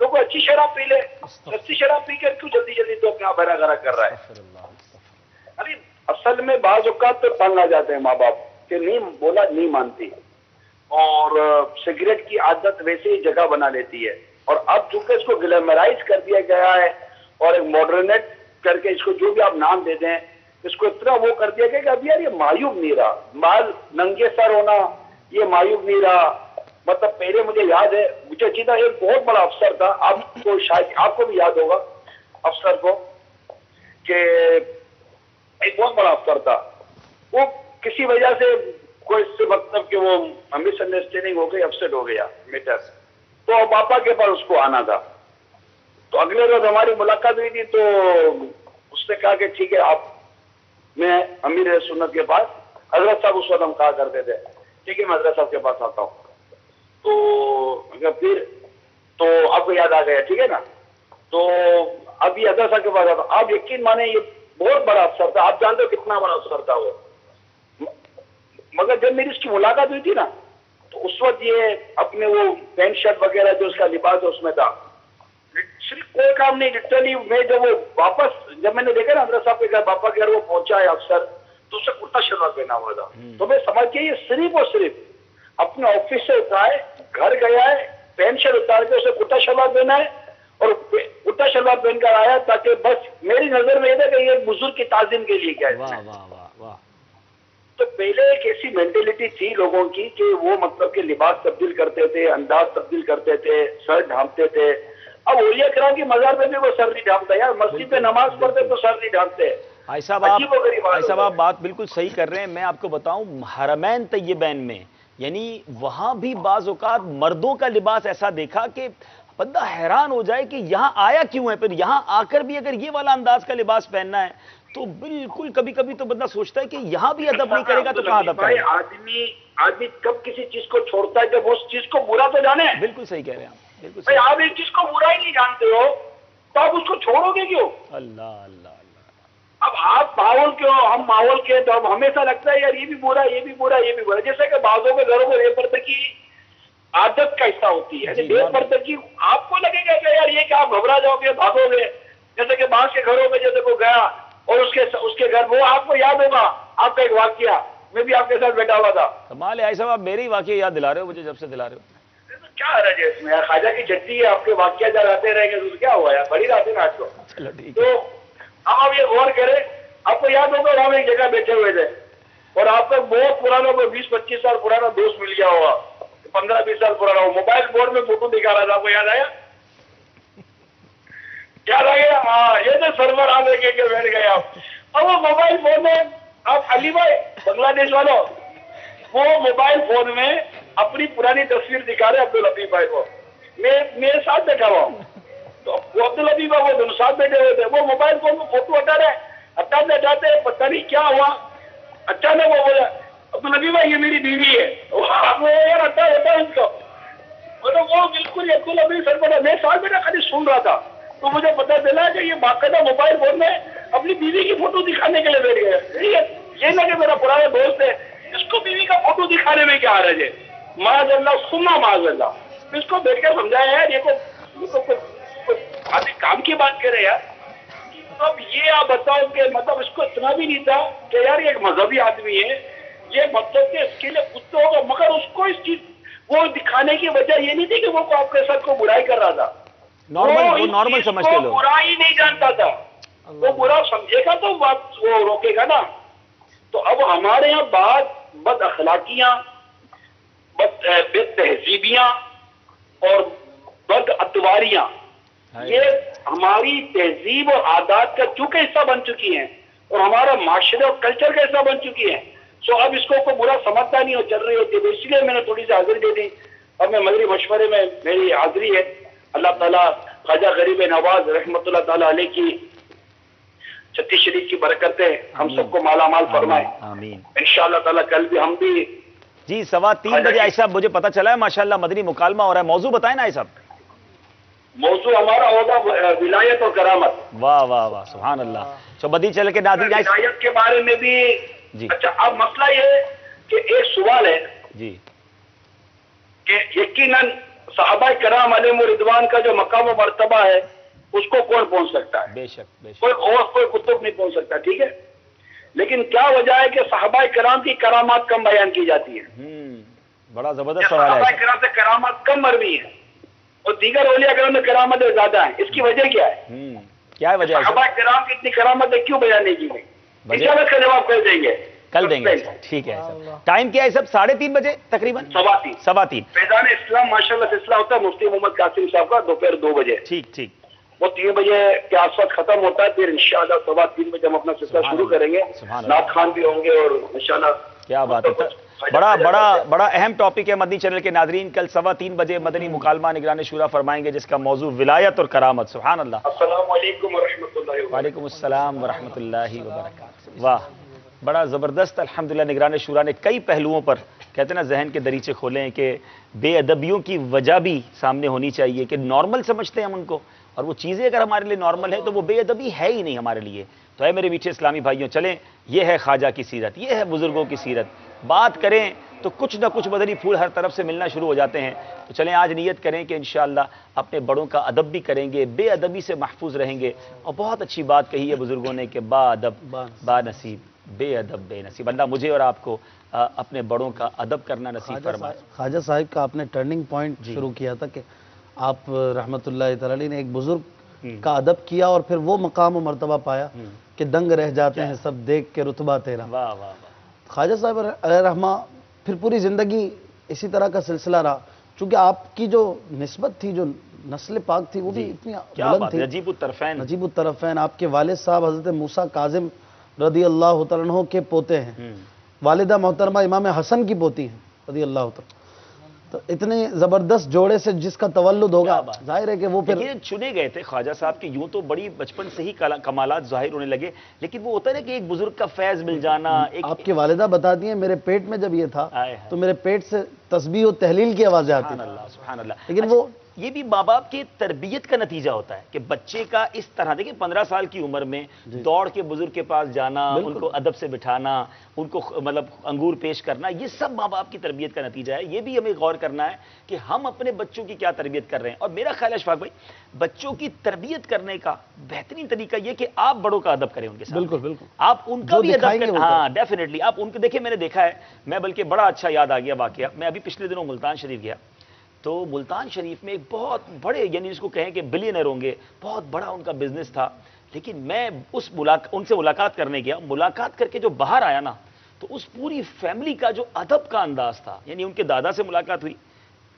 تو کوئی اچھی شراب پی لے، سستی شراب پی کر کیوں جلدی جلدی تو اپنا بھرا گھرا کر رہا ہے. استغفر اللہ، استغفر اللہ. ابھی اصل میں بعض اوقات تو تنگ آ جاتے ہیں ماں باپ کہ نہیں بولا نہیں مانتی، اور سگریٹ کی عادت ویسے ہی جگہ بنا لیتی ہے. اور اب چونکہ اس کو گلیمرائز کر دیا گیا ہے اور ایک ماڈرنیٹ کر کے اس کو جو بھی آپ نام دے دیں، اس کو اتنا وہ کر دیا گیا کہ اب یار یہ معیوب نہیں رہا. مال ننگے سر ہونا یہ معیوب نہیں رہا. مطلب پہلے مجھے یاد ہے، مجھے اچھی طرح ایک بہت بڑا افسر تھا، آپ کو شاید آپ کو بھی یاد ہوگا افسر کو، کہ ایک بہت بڑا افسر تھا، وہ کسی وجہ سے کوئی اس سے مطلب کہ وہ مس انڈرسٹینڈنگ ہو گئی، اپسیٹ ہو گیا میٹر، تو پاپا کے پاس اس کو آنا تھا. تو اگلے روز ہماری ملاقات ہوئی تھی، تو اس نے کہا کہ ٹھیک ہے آپ، میں امیر سنت کے پاس، حضرت صاحب اس وقت ہم کہا کرتے تھے، ٹھیک ہے میں حضرت صاحب کے پاس آتا ہوں. تو پھر تو آپ کو یاد آ گیا، ٹھیک ہے نا. تو اب یہ حضرت صاحب کے پاس آتا ہوں. آپ یقین مانیں یہ بہت بڑا افسر تھا، آپ جانتے ہو کتنا بڑا افسر تھا وہ. مگر جب میری اس کی ملاقات ہوئی تھی نا، تو اس وقت یہ اپنے وہ پینٹ شرٹ وغیرہ جو اس کا لباس ہے اس میں تھا، صرف کوئی کام نہیں. لٹرلی میں جب میں نے دیکھا نا حضرت صاحب کے گھر، باپا کے گھر وہ پہنچا ہے افسر، تو اس سے کرتا شلوار پہنا ہوا تھا. تو میں سمجھ کے یہ صرف اور صرف اپنے آفس سے اترائے، گھر گیا ہے، پینٹ شرٹ اتار کے اسے کرتا شلوار پہنا ہے اور کرتا شلوار پہن کر آیا، تاکہ بس میری نظر میں یہ تھا کہ یہ بزرگ کی تعظیم کے لیے کیا ہے. واہ واہ واہ واہ. تو پہلے ایک ایسی مینٹلٹی تھی لوگوں کی کہ وہ مطلب کہ لباس تبدیل کرتے تھے، انداز تبدیل کرتے تھے، سر ڈھانپتے تھے. اب اولیاء کرام کی مزار پہ بھی وہ سر نہیں ڈھانپتا یار، مسجد میں نماز پڑھتے تو سر نہیں ڈھانپتے. بھائی صاحب آپ بات بالکل صحیح کر رہے ہیں. میں آپ کو بتاؤں حرمین طیبین میں، یعنی وہاں بھی بعض اوقات مردوں کا لباس ایسا دیکھا کہ بندہ حیران ہو جائے کہ یہاں آیا کیوں ہے. پھر یہاں آ کر بھی اگر یہ والا انداز کا لباس پہننا ہے تو بالکل کبھی کبھی تو بندہ سوچتا ہے کہ یہاں بھی ادب نہیں کرے گا تو کہاں ادب کرے گا. آدمی کب کسی چیز کو چھوڑتا ہے جب اس چیز کو برا تو جانے. بالکل صحیح کہہ رہے ہیں آپ، بالکل بھائی صحیح. آپ ایک چیز کو برا ہی نہیں جانتے ہو تو آپ اس کو چھوڑو گے کیوں؟ اللہ اللہ اللہ. اب آپ ماحول کے ہو، ہم ماحول کے، تو اب ہمیشہ لگتا ہے یار یہ بھی برا، یہ بھی برا، یہ بھی برا. جیسے کہ بعضوں کے گھروں میں بے پردگی عادت کا حصہ ہوتی ہے. بے پردگی آپ کو لگے گا کہ یار یہ کہ آپ گھبرا جاؤ گے، بھاگو گے. جیسے کہ بعض کے گھروں میں جیسے کوئی گیا اور اس کے گھر، وہ آپ کو یاد ہوگا آپ کا ایک واقعہ، میں بھی آپ کے ساتھ بیٹھا ہوا تھا. کمال ہے صاحب، آپ میرے ہی واقعہ یاد دلا رہے ہو مجھے، جب سے دلا رہے ہو. کیا حرج ہے اس میں یار، خواجہ کی چٹنی ہے، آپ کے واقعہ جب آتے رہیں گے تو کیا ہوا یار، بڑی رات ہے نا آج کو. چلو ٹھیک تو ہے. اب آپ یہ غور کریں، آپ کو یاد ہوگا ہم ایک جگہ بیٹھے ہوئے تھے اور آپ کا بہت پرانا 20-25 سال پرانا دوست مل گیا ہوگا, 15-20 سال پرانا ہو, موبائل فون میں فوٹو دکھا رہا تھا, آپ کو یاد آیا؟ یاد آ گیا؟ ہاں, یہ تو سرور آ لے کے بیٹھ گئے آپ. اب وہ موبائل فون میں آپ علی بھائی بنگلہ دیش والوں, وہ موبائل فون میں اپنی پرانی تصویر دکھا رہے عبداللطیف بھائی کو, میں میرے ساتھ بیٹھا ہوا ہوں, تو وہ عبداللطیف بھائی وہ دونوں ساتھ بیٹھے ہوئے تھے, وہ موبائل فون میں فوٹو ہٹا رہے, ہٹاتے ہٹاتے پتہ نہیں کیا ہوا, اچانک وہ بولا عبداللطیف بھائی یہ میری بیوی ہے. وہ یار ہٹا ان کو, مطلب وہ بالکل عبداللطیف سر کو میں ساتھ بیٹھا خالی سن رہا تھا, تو مجھے پتا چلا کہ یہ باقاعدہ موبائل فون میں اپنی بیوی کی فوٹو دکھانے کے لیے بیٹھ گئے. یہ نہ کہ میرا پرانا دوست ہے, اس کو بیوی کا فوٹو دکھانے میں کیا حرج ہے؟ معاذ اللہ سننا معاذ اللہ. اس کو بیٹھ کر سمجھایا یار یہ تو آدمی کام کی بات کرے یار. اب یہ آپ بتاؤ کہ مطلب اس کو اتنا بھی نہیں تھا کہ یار یہ ایک مذہبی آدمی ہے, یہ مطلب کہ اس کے لیے کچھ تو ہوگا, مگر اس کو اس چیز وہ دکھانے کی وجہ یہ نہیں تھی کہ وہ آپ کے ساتھ کو برائی کر رہا تھا. نارمل سمجھتے لوگ, برا ہی نہیں جانتا تھا, وہ برا سمجھے گا تو بات وہ روکے گا نا. تو اب ہمارے یہاں بد اخلاقیاں, بد تہذیبیاں اور بد اتواریاں یہ ہماری تہذیب اور عادات کا چونکہ حصہ بن چکی ہیں اور ہمارا معاشرے اور کلچر کا حصہ بن چکی ہیں. سو اب اس کو کوئی برا سمجھتا نہیں اور چل رہی ہوتی ہے, اس لیے میں نے تھوڑی سی حاضری دے دی. اب میں مغربی مشورے میں میری حاضری ہے. اللہ تعالیٰ خواجہ غریب نواز رحمۃ اللہ تعالیٰ علیہ کی 36 شریف کی برکتیں ہم سب کو مالا مال فرمائے, آمین. انشاءاللہ تعالیٰ. کل بھی ہم بھی جی 3:15 بجے آئی صاحب مجھے پتا چلا ہے ماشاءاللہ مدنی مکالمہ ہو رہا ہے, موضوع بتائیں نا آئی صاحب. موضوع ہمارا ہوگا ولایت اور کرامت. واہ واہ واہ سبحان اللہ. تو مدنی چینل کے ناظرین ولایت کے بارے میں بھی جی. اچھا, اب مسئلہ یہ ہے کہ ایک سوال ہے جی کہ یقیناً صحابہ کرام علیہم رضوان کا جو مقام و مرتبہ ہے اس کو کون پہنچ سکتا ہے؟ بے شک کوئی اور کوئی کتب نہیں پہنچ سکتا, ٹھیک ہے. لیکن کیا وجہ ہے کہ صحابہ کرام کی کرامات کم بیان کی جاتی ہیں؟ بڑا زبردست سوال صحابہ ہے. کرام سے کرامات کم مروی ہیں اور دیگر اولیاء کرام میں کرامتیں زیادہ ہیں. اس کی وجہ کیا ہے؟ کیا ہے وجہ؟ صحابہ کرام کی اتنی کرامتیں کیوں بیان نہیں کی گئی؟ انشاءاللہ کا جواب کر دیں گے, کل دیں گے. ٹھیک ہے صاحب. ٹائم کیا ہے صاحب؟ 3:30 بجے تقریباً 3:15. فیضان اسلام ماشاءاللہ سلسلہ ہوتا ہے مفتی محمد قاسم صاحب کا دوپہر 2 بجے. ٹھیک. وہ 3 بجے کے آس پاس ختم ہوتا ہے, پھر انشاءاللہ 3:15 بجے ہم اپنا سلسلہ شروع کریں گے. نعت خوان بھی ہوں گے اور انشاءاللہ. کیا بات ہے, بڑا اہم ٹاپک ہے مدنی چینل کے ناظرین. کل 3:15 بجے مدنی مکالمہ نگران شورا فرمائیں گے جس کا موضوع ولایت اور کرامت. سبحان اللہ. السلام علیکم ورحمۃ اللہ وبرکاتہ. وعلیکم السلام ورحمۃ اللہ وبرکاتہ. واہ بڑا زبردست. الحمدللہ نگران شورا نے کئی پہلوؤں پر کہتے ہیں نا ذہن کے دریچے کھولے ہیں کہ بے ادبیوں کی وجہ بھی سامنے ہونی چاہیے کہ نارمل سمجھتے ہیں ہم ان کو, اور وہ چیزیں اگر ہمارے لیے نارمل ہے تو وہ بے ادبی ہے ہی نہیں ہمارے لیے. تو اے میرے میٹھے اسلامی بھائیوں, چلیں یہ ہے خواجہ کی سیرت, یہ ہے بزرگوں کی سیرت. بات کریں تو کچھ نہ کچھ مدنی پھول ہر طرف سے ملنا شروع ہو جاتے ہیں. تو چلیں آج نیت کریں کہ انشاءاللہ اپنے بڑوں کا ادب بھی کریں گے, بے ادبی سے محفوظ رہیں گے. اور بہت اچھی بات کہی ہے بزرگوں نے کہ با ادب با نصیب, بے ادب بے نصیب. اللہ مجھے اور آپ کو اپنے بڑوں کا ادب کرنا نصیب فرمائے. خواجہ صاحب کا آپ نے ٹرننگ پوائنٹ شروع کیا تھا کہ آپ رحمۃ اللہ تعالی نے ایک بزرگ کا ادب کیا اور پھر وہ مقام و مرتبہ پایا کہ دنگ رہ جاتے ہیں سب دیکھ کے رتبہ تیرا. واہ واہ واہ. خواجہ صاحب علیہ رحمہ پھر پوری زندگی اسی طرح کا سلسلہ رہا, چونکہ آپ کی جو نسبت تھی, جو نسل پاک تھی, وہ بھی اتنی بلند تھی. نجیب الطرفین. نجیب الطرفین. آپ کے والد صاحب حضرت موسیٰ کاظم رضی اللہ تعالیٰ عنہ کے پوتے ہیں, والدہ محترمہ امام حسن کی پوتی ہیں رضی اللہ تعالیٰ. تو اتنے زبردست جوڑے سے جس کا تولد ہوگا, ظاہر ہے کہ وہ پھر چنے گئے تھے خواجہ صاحب کے. یوں تو بڑی بچپن سے ہی کمالات ظاہر ہونے لگے, لیکن وہ ہوتا ہے نا کہ ایک بزرگ کا فیض مل جانا. آپ کی والدہ بتاتی ہیں میرے پیٹ میں جب یہ تھا تو میرے پیٹ سے تسبیح و تحلیل کی آوازیں آتی تھیں. سبحان اللہ. لیکن وہ یہ بھی ماں باپ کی تربیت کا نتیجہ ہوتا ہے کہ بچے کا اس طرح دیکھیں 15 سال کی عمر میں دوڑ کے بزرگ کے پاس جانا, ان کو ادب سے بٹھانا, ان کو مطلب انگور پیش کرنا, یہ سب ماں باپ کی تربیت کا نتیجہ ہے. یہ بھی ہمیں غور کرنا ہے کہ ہم اپنے بچوں کی کیا تربیت کر رہے ہیں. اور میرا خیال ہے اشفاق بھائی, بچوں کی تربیت کرنے کا بہترین طریقہ یہ کہ آپ بڑوں کا ادب کریں ان کے ساتھ. بالکل آپ ان کا بھی ادب کریں. ہاں ڈیفینیٹلی آپ ان کو دیکھیں. میں نے دیکھا ہے, میں بلکہ بڑا اچھا یاد آ گیا واقعہ. میں ابھی پچھلے دنوں ملتان شریف گیا, تو ملتان شریف میں ایک بہت بڑے, یعنی جس کو کہیں کہ بلینئر ہوں گے, بہت بڑا ان کا بزنس تھا. لیکن میں ان سے ملاقات کرنے گیا. ملاقات کر کے جو باہر آیا نا, تو اس پوری فیملی کا جو ادب کا انداز تھا، یعنی ان کے دادا سے ملاقات ہوئی،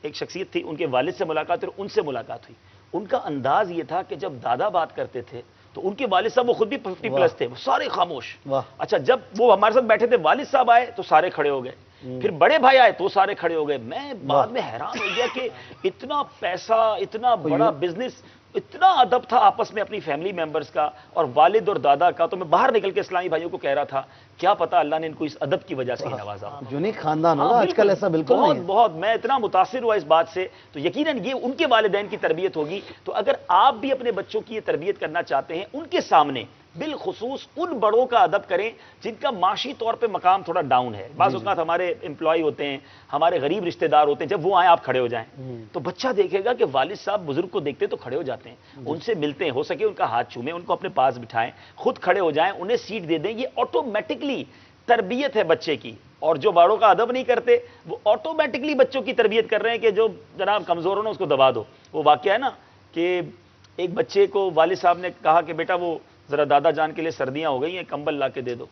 ایک شخصیت تھی، ان کے والد سے ملاقات ہوئی، ان سے ملاقات ہوئی، ان کا انداز یہ تھا کہ جب دادا بات کرتے تھے تو ان کے والد صاحب وہ خود بھی 50 پلس تھے، وہ سارے خاموش. اچھا جب وہ ہمارے ساتھ بیٹھے تھے والد صاحب آئے تو سارے کھڑے ہو گئے، پھر بڑے بھائی آئے تو سارے کھڑے ہو گئے. میں بعد میں حیران ہو گیا کہ اتنا پیسہ، اتنا بڑا بزنس، اتنا ادب تھا آپس میں اپنی فیملی ممبرز کا اور والد اور دادا کا. تو میں باہر نکل کے اسلامی بھائیوں کو کہہ رہا تھا کیا پتا اللہ نے ان کو اس ادب کی وجہ سے ہی نوازا. یونیک خاندان ہوگا آج کل، ایسا بالکل نہیں ہے. بہت میں اتنا متاثر ہوا اس بات سے. تو یقیناً یہ ان کے والدین کی تربیت ہوگی. تو اگر آپ بھی اپنے بچوں کی یہ تربیت کرنا چاہتے ہیں، ان کے سامنے بالخصوص ان بڑوں کا ادب کریں جن کا معاشی طور پہ مقام تھوڑا ڈاؤن ہے. بعض اوقات ہمارے امپلائی ہوتے ہیں، ہمارے غریب رشتہ دار ہوتے ہیں، جب وہ آئیں آپ کھڑے ہو جائیں تو بچہ دیکھے گا کہ والد صاحب بزرگ کو دیکھتے تو کھڑے ہو جاتے ہیں، ان سے ملتے ہیں، ہو سکے ان کا ہاتھ چومیں، ان کو اپنے پاس بٹھائیں، خود کھڑے ہو جائیں، انہیں سیٹ دے دیں. یہ آٹومیٹکلی تربیت ہے بچے کی. اور جو بڑوں کا ادب نہیں کرتے وہ آٹومیٹکلی بچوں کی تربیت کر رہے ہیں کہ جو جناب کمزور ہو نا اس کو دبا دو. وہ واقعہ ہے نا کہ ایک بچے کو والد صاحب نے کہا کہ بیٹا وہ ذرا دادا جان کے لیے سردیاں ہو گئی ہیں، کمبل لا کے دے دو.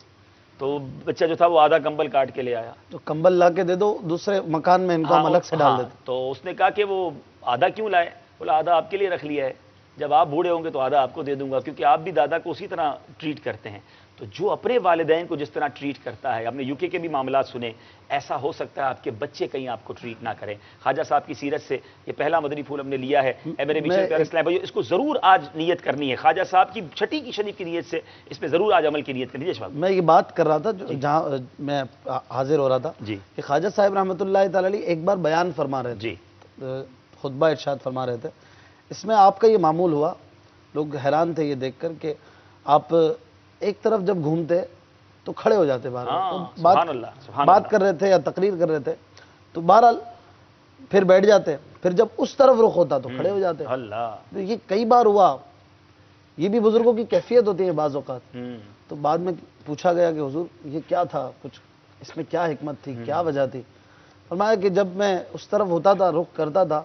تو بچہ جو تھا وہ آدھا کمبل کاٹ کے لے آیا. تو کمبل لا کے دے دو، دوسرے مکان میں ان کو ہم الگ سے ڈال دیتے. تو اس نے کہا کہ وہ آدھا کیوں لائے؟ بولا آدھا آپ کے لیے رکھ لیا ہے، جب آپ بوڑھے ہوں گے تو آدھا آپ کو دے دوں گا، کیونکہ آپ بھی دادا کو اسی طرح ٹریٹ کرتے ہیں. تو جو اپنے والدین کو جس طرح ٹریٹ کرتا ہے، آپ نے یو کے بھی معاملات سنے، ایسا ہو سکتا ہے آپ کے بچے کہیں آپ کو ٹریٹ نہ کریں. خواجہ صاحب کی سیرت سے یہ پہلا مدنی پھول ہم نے لیا ہے. اے میرے بیچ پیارے اسلام بھائیو، اس کو ضرور آج نیت کرنی ہے. خواجہ صاحب کی چھٹی کی شریف کی نیت سے اس پہ ضرور آج عمل کی نیت کرنی ہے. میں یہ بات کر رہا تھا جہاں میں حاضر ہو رہا تھا کہ خواجہ صاحب رحمۃ اللہ تعالی علیہ ایک بار بیان فرما رہے تھے، خطبہ ارشاد فرما رہے تھے. اس میں آپ کا یہ معمول ہوا، لوگ حیران تھے یہ دیکھ کر کہ آپ ایک طرف جب گھومتے تو کھڑے ہو جاتے باہر، بات کر رہے تھے یا تقریر کر رہے تھے تو بہرحال پھر بیٹھ جاتے، پھر جب اس طرف رخ ہوتا تو کھڑے ہو جاتے. تو یہ کئی بار ہوا. یہ بھی بزرگوں کی کیفیت ہوتی ہے بعض اوقات. تو بعد میں پوچھا گیا کہ حضور یہ کیا تھا، کچھ اس میں کیا حکمت تھی، کیا وجہ تھی؟ فرمایا کہ جب میں اس طرف ہوتا تھا، رخ کرتا تھا،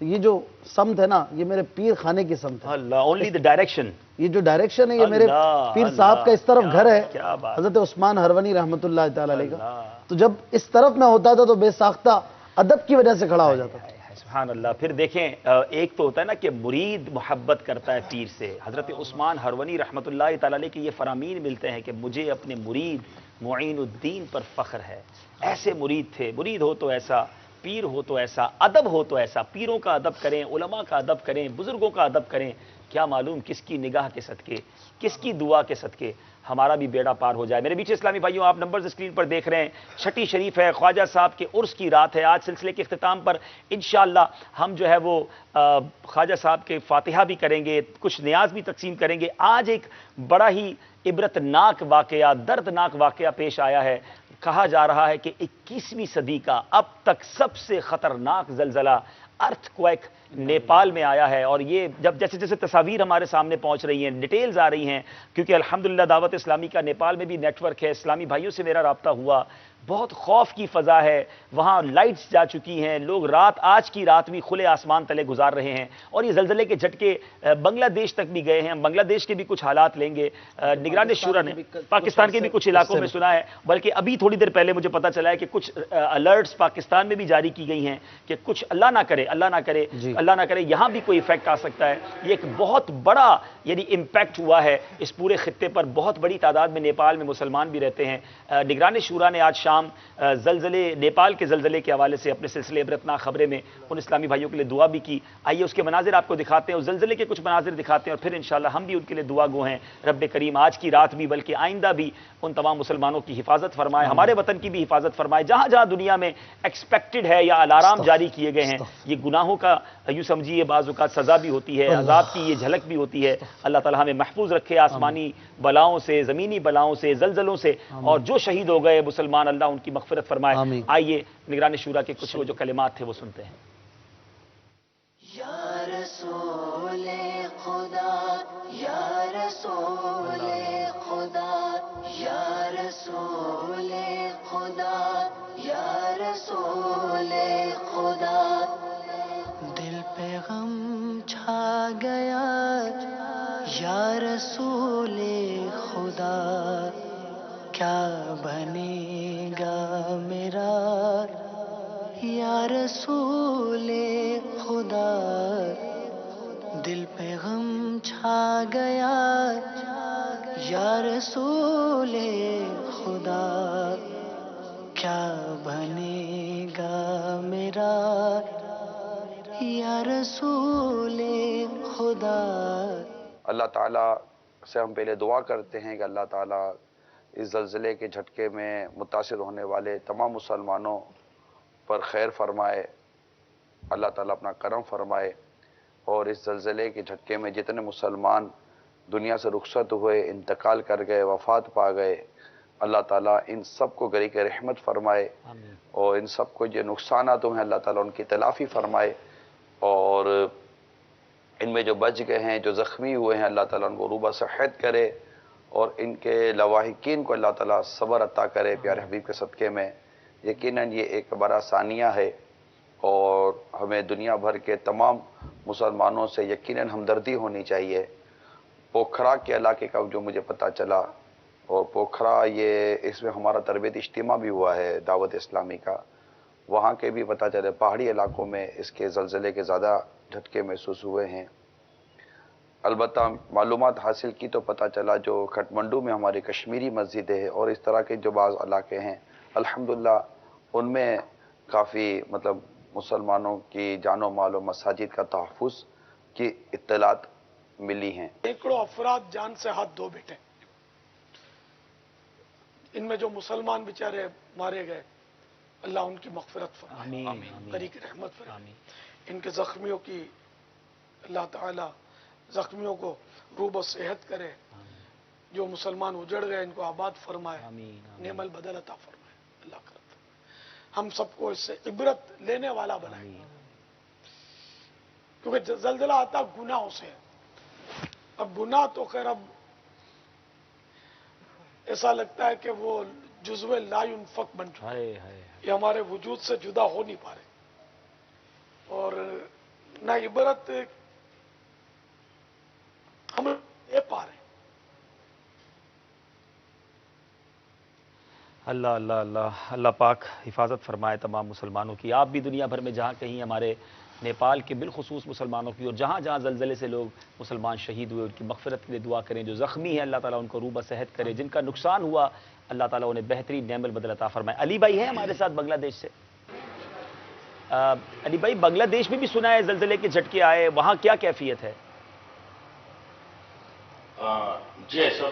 یہ جو سمت ہے نا یہ میرے پیر خانے کی سمت ہے. اونلی دی ڈائریکشن، یہ جو ڈائریکشن ہے یہ میرے پیر صاحب کا اس طرف گھر ہے، حضرت عثمان ہرونی رحمۃ اللہ تعالی علیہ کا. تو جب اس طرف میں ہوتا تھا تو بے ساختہ ادب کی وجہ سے کھڑا ہو جاتا تھا. سبحان اللہ. پھر دیکھیں ایک تو ہوتا ہے نا کہ مرید محبت کرتا ہے پیر سے. حضرت عثمان ہرونی رحمۃ اللہ تعالی علیہ کے یہ فرامین ملتے ہیں کہ مجھے اپنے مرید معین الدین پر فخر ہے. ایسے مرید تھے. مرید ہو تو ایسا، پیر ہو تو ایسا، ادب ہو تو ایسا. پیروں کا ادب کریں، علماء کا ادب کریں، بزرگوں کا ادب کریں. کیا معلوم کس کی نگاہ کے صدقے، کس کی دعا کے صدقے ہمارا بھی بیڑا پار ہو جائے. میرے بیچ اسلامی بھائیوں، آپ نمبرز اسکرین پر دیکھ رہے ہیں. چھٹی شریف ہے، خواجہ صاحب کے عرس کی رات ہے. آج سلسلے کے اختتام پر انشاءاللہ ہم جو ہے وہ خواجہ صاحب کے فاتحہ بھی کریں گے، کچھ نیاز بھی تقسیم کریں گے. آج ایک بڑا ہی عبرتناک واقعہ، دردناک واقعہ پیش آیا ہے. کہا جا رہا ہے کہ 21ویں صدی کا اب تک سب سے خطرناک زلزلہ، ارتھ کویک نیپال میں آیا ہے. اور یہ جب جیسے جیسے تصاویر ہمارے سامنے پہنچ رہی ہیں، ڈیٹیلز آ رہی ہیں، کیونکہ الحمدللہ دعوت اسلامی کا نیپال میں بھی نیٹ ورک ہے. اسلامی بھائیوں سے میرا رابطہ ہوا. بہت خوف کی فضا ہے وہاں. لائٹس جا چکی ہیں، لوگ آج کی رات بھی کھلے آسمان تلے گزار رہے ہیں. اور یہ زلزلے کے جھٹکے بنگلہ دیش تک بھی گئے ہیں. ہم بنگلہ دیش کے بھی کچھ حالات لیں گے. نگران شورا نے پاکستان کے بھی کچھ علاقوں میں سنا ہے، بلکہ ابھی تھوڑی دیر پہلے مجھے پتا چلا ہے کہ کچھ الرٹس پاکستان میں بھی جاری کی گئی ہیں کہ کچھ اللہ نہ کرے یہاں بھی کوئی ایفیکٹ آ سکتا ہے. یہ ایک بہت بڑا یعنی امپیکٹ ہوا ہے اس پورے خطے پر. بہت بڑی تعداد میں نیپال میں مسلمان بھی رہتے ہیں. نگران شورا نے آج شام نیپال کے زلزلے کے حوالے سے اپنے سلسلے عبرتناک خبریں میں ان اسلامی بھائیوں کے لیے دعا بھی کی. آئیے اس کے مناظر آپ کو دکھاتے ہیں، اس زلزلے کے کچھ مناظر دکھاتے ہیں، اور پھر انشاءاللہ ہم بھی ان کے لیے دعا گو ہیں. رب کریم آج کی رات بھی بلکہ آئندہ بھی ان تمام مسلمانوں کی حفاظت فرمائے، ہمارے وطن کی بھی حفاظت فرمائے. جہاں جہاں دنیا میں ایکسپیکٹڈ ہے یا الارم جاری کیے گئے ہیں، یہ گناہوں کا یوں سمجھیے بعض اوقات سزا بھی ہوتی ہے، عذاب کی یہ جھلک بھی ہوتی ہے. اللہ تعالی ہمیں محفوظ رکھے آسمانی بلاؤں سے، زمینی بلاؤں سے، زلزلوں سے. اور جو شہید ہو گئے مسلمان، اللہ ان کی مغفرت فرمائے. آئیے نگران شورا کے کچھ وہ جو کلمات تھے وہ سنتے ہیں. یا رسول خدا، یا رسول خدا، یا رسول خدا، یا رسول خدا. دل پہ غم چھا گیا یا رسول خدا، کیا بنے رسول خدا دل پہ غم چھا گیا یا رسول خدا کیا بنے گا میرا یا رسول خدا. اللہ تعالیٰ سے ہم پہلے دعا کرتے ہیں کہ اللہ تعالیٰ اس زلزلے کے جھٹکے میں متاثر ہونے والے تمام مسلمانوں پر خیر فرمائے، اللہ تعالیٰ اپنا کرم فرمائے، اور اس زلزلے کے جھٹکے میں جتنے مسلمان دنیا سے رخصت ہوئے، انتقال کر گئے، وفات پا گئے، اللہ تعالیٰ ان سب کو گری کے رحمت فرمائے، اور ان سب کو جو نقصانات ہوئے ہیں اللہ تعالیٰ ان کی تلافی فرمائے، اور ان میں جو بچ گئے ہیں، جو زخمی ہوئے ہیں، اللہ تعالیٰ ان کو روبہ صحت کرے، اور ان کے لواحقین کو اللہ تعالیٰ صبر عطا کرے پیارے حبیب کے صدقے میں. یقیناً یہ ایک بڑا ثانیہ ہے، اور ہمیں دنیا بھر کے تمام مسلمانوں سے یقیناً ہمدردی ہونی چاہیے. پوکھرا کے علاقے کا جو مجھے پتہ چلا، اور پوکھرا اس میں ہمارا تربیت اجتماع بھی ہوا ہے دعوت اسلامی کا، وہاں کے بھی پتہ چلے پہاڑی علاقوں میں اس کے زلزلے کے زیادہ جھٹکے محسوس ہوئے ہیں. البتہ معلومات حاصل کی تو پتہ چلا جو کھٹمنڈو میں ہماری کشمیری مسجد ہے اور اس طرح کے جو بعض علاقے ہیں الحمدللہ ان میں کافی مسلمانوں کی جان و مال و مساجد کا تحفظ کی اطلاعات ملی ہیں. سینکڑوں افراد جان سے ہاتھ دھو بیٹھے، ان میں جو مسلمان بیچارے مارے گئے اللہ ان کی مغفرت فرمائے، بری کی رحمت فرمائے. ان کے زخمیوں کی اللہ تعالی زخمیوں کو روب و صحت کرے، جو مسلمان اجڑ گئے ان کو آباد فرمائے، نعم البدل عطا فرمائے. اللہ کرتا ہم سب کو اس سے عبرت لینے والا بنائے، کیونکہ زلزلہ آتا گناہوں سے ہے. اب گناہ تو خیر اب ایسا لگتا ہے کہ وہ جزو لا ينفق بن چکا ہے، یہ ہمارے وجود سے جدا ہو نہیں پا رہے، اور نہ عبرت ہم لے پا رہے. اللہ اللہ اللہ اللہ پاک حفاظت فرمائے تمام مسلمانوں کی. آپ بھی دنیا بھر میں جہاں کہیں ہمارے نیپال کے بالخصوص مسلمانوں کی، اور جہاں جہاں زلزلے سے لوگ مسلمان شہید ہوئے ان کی مغفرت کے لیے دعا کریں. جو زخمی ہیں اللہ تعالیٰ ان کو روبہ صحت کرے، جن کا نقصان ہوا اللہ تعالیٰ انہیں بہترین نعم البدل عطا فرمائے. علی بھائی ہیں ہمارے ساتھ بنگلہ دیش سے. علی بھائی بنگلہ دیش میں بھی سنا ہے زلزلے کے جھٹکے آئے، وہاں کیا کیفیت ہے؟ جی ایسا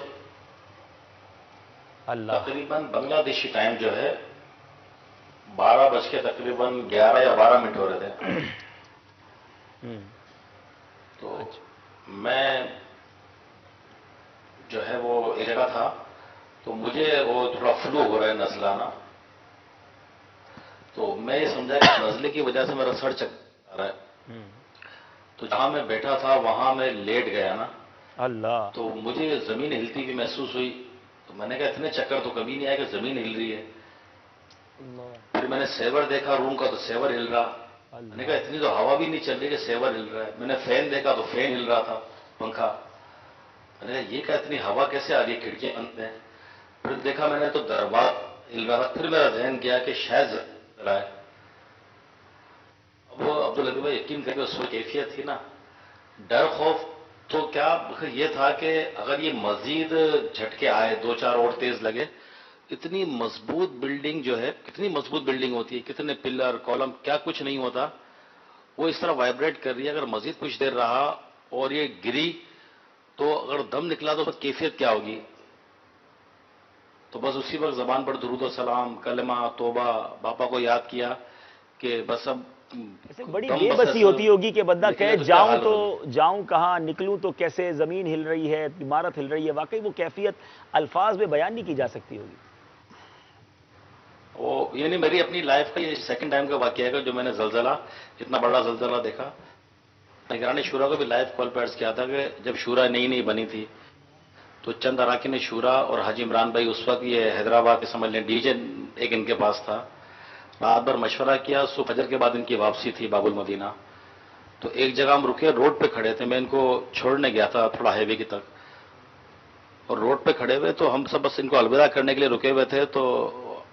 اللہ تقریباً بنگلہ دیشی ٹائم جو ہے 12 بج کے تقریباً 11 یا 12 منٹ ہو رہے تھے. تو میں جو ہے وہ ایک جگہ تھا، تو مجھے وہ تھوڑا فلو ہو رہا ہے نزلانہ، تو میں یہ سمجھا کہ نزلے کی وجہ سے میرا سر چکر آ رہا ہے. تو جہاں میں بیٹھا تھا وہاں میں لیٹ گیا نا، اللہ، تو مجھے زمین ہلتی ہوئی محسوس ہوئی. تو میں نے کہا اتنے چکر تو کبھی نہیں آیا کہ زمین ہل رہی ہے. پھر میں نے سیور دیکھا روم کا تو سیور ہل رہا. میں نے کہا اتنی تو ہوا بھی نہیں چل رہی کہ سیور ہل رہا ہے. میں نے فین دیکھا تو فین ہل رہا تھا، پنکھا. میں نے کہا یہ کیا اتنی ہوا کیسے آ رہی ہے، کھڑکیاں بند ہیں. پھر دیکھا میں نے تو دربار ہل رہا تھا. پھر میرا ذہن کیا کہ شاید رہا ہے. اب وہ عبداللطیف بھائی یقین کر کے اس وقت کیفیت تھی نا، ڈر خوف تو کیا یہ تھا کہ اگر یہ مزید جھٹکے آئے 2-4 اور تیز لگے، اتنی مضبوط بلڈنگ جو ہے، کتنی مضبوط بلڈنگ ہوتی ہے، کتنے پلر کالم کیا کچھ نہیں ہوتا، وہ اس طرح وائبریٹ کر رہی ہے. اگر مزید کچھ دیر رہا اور یہ گری تو اگر دم نکلا تو کیفیت کیا ہوگی. تو بس اسی وقت زبان پر درود و سلام، کلمہ، توبہ، باپا کو یاد کیا کہ بس اب بڑی بے بسی ہوتی ہوگی کہ بندہ کہے جاؤں تو جاؤں کہاں، نکلوں تو کیسے، زمین ہل رہی ہے، عمارت ہل رہی ہے. واقعی وہ کیفیت الفاظ میں بیان نہیں کی جا سکتی ہوگی. وہ یعنی میری اپنی لائف کا یہ سیکنڈ ٹائم کا واقعہ ہے جو میں نے زلزلہ، اتنا بڑا زلزلہ دیکھا. نگران شورا کو بھی لائیو کال پہ عرض کیا تھا کہ جب شورا نئی بنی تھی تو چند اراکین شورا اور حاجی عمران بھائی اس وقت یہ حیدرآباد کے سمجھ لیں ڈی جے ایک ان کے پاس تھا. رات بھر مشورہ کیا، صبح فجر کے بعد ان کی واپسی تھی باب المدینہ. تو ایک جگہ ہم رکے، روڈ پہ کھڑے تھے، میں ان کو چھوڑنے گیا تھا تھوڑا ہائی وے کی تک، اور روڈ پہ کھڑے ہوئے تو ہم سب بس ان کو الوداع کرنے کے لیے رکے ہوئے تھے. تو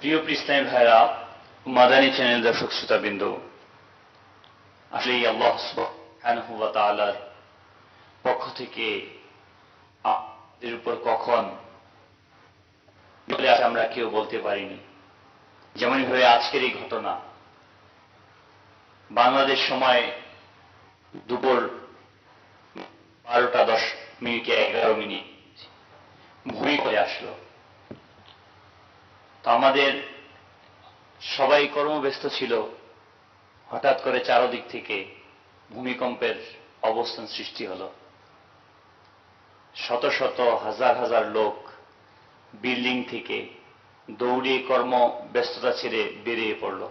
প্রিয় ইসলামী ভাইরা, মাদানী চ্যানেল দর্শক শ্রোতাবৃন্দ, আসলে আল্লাহ সুবহানাহু ওয়া তাআলার পক্ষ থেকে আমাদের উপর কখন বলে আমরা কেউ বলতে পারিনি। যেমনভাবে আজকের এই ঘটনা, বাংলাদেশ সময় দুপুর 12:10 ভূমি করে আসলো। তো আমাদের সবাই কর্মব্যস্ত ছিল, হঠাৎ করে চারদিক থেকে ভূমিকম্পের অবস্থান সৃষ্টি হলো। শত শত হাজার হাজার লোক বিল্ডিং থেকে দৌড়িয়ে কর্মব্যস্ততা ছেড়ে বেরিয়ে পড়ল।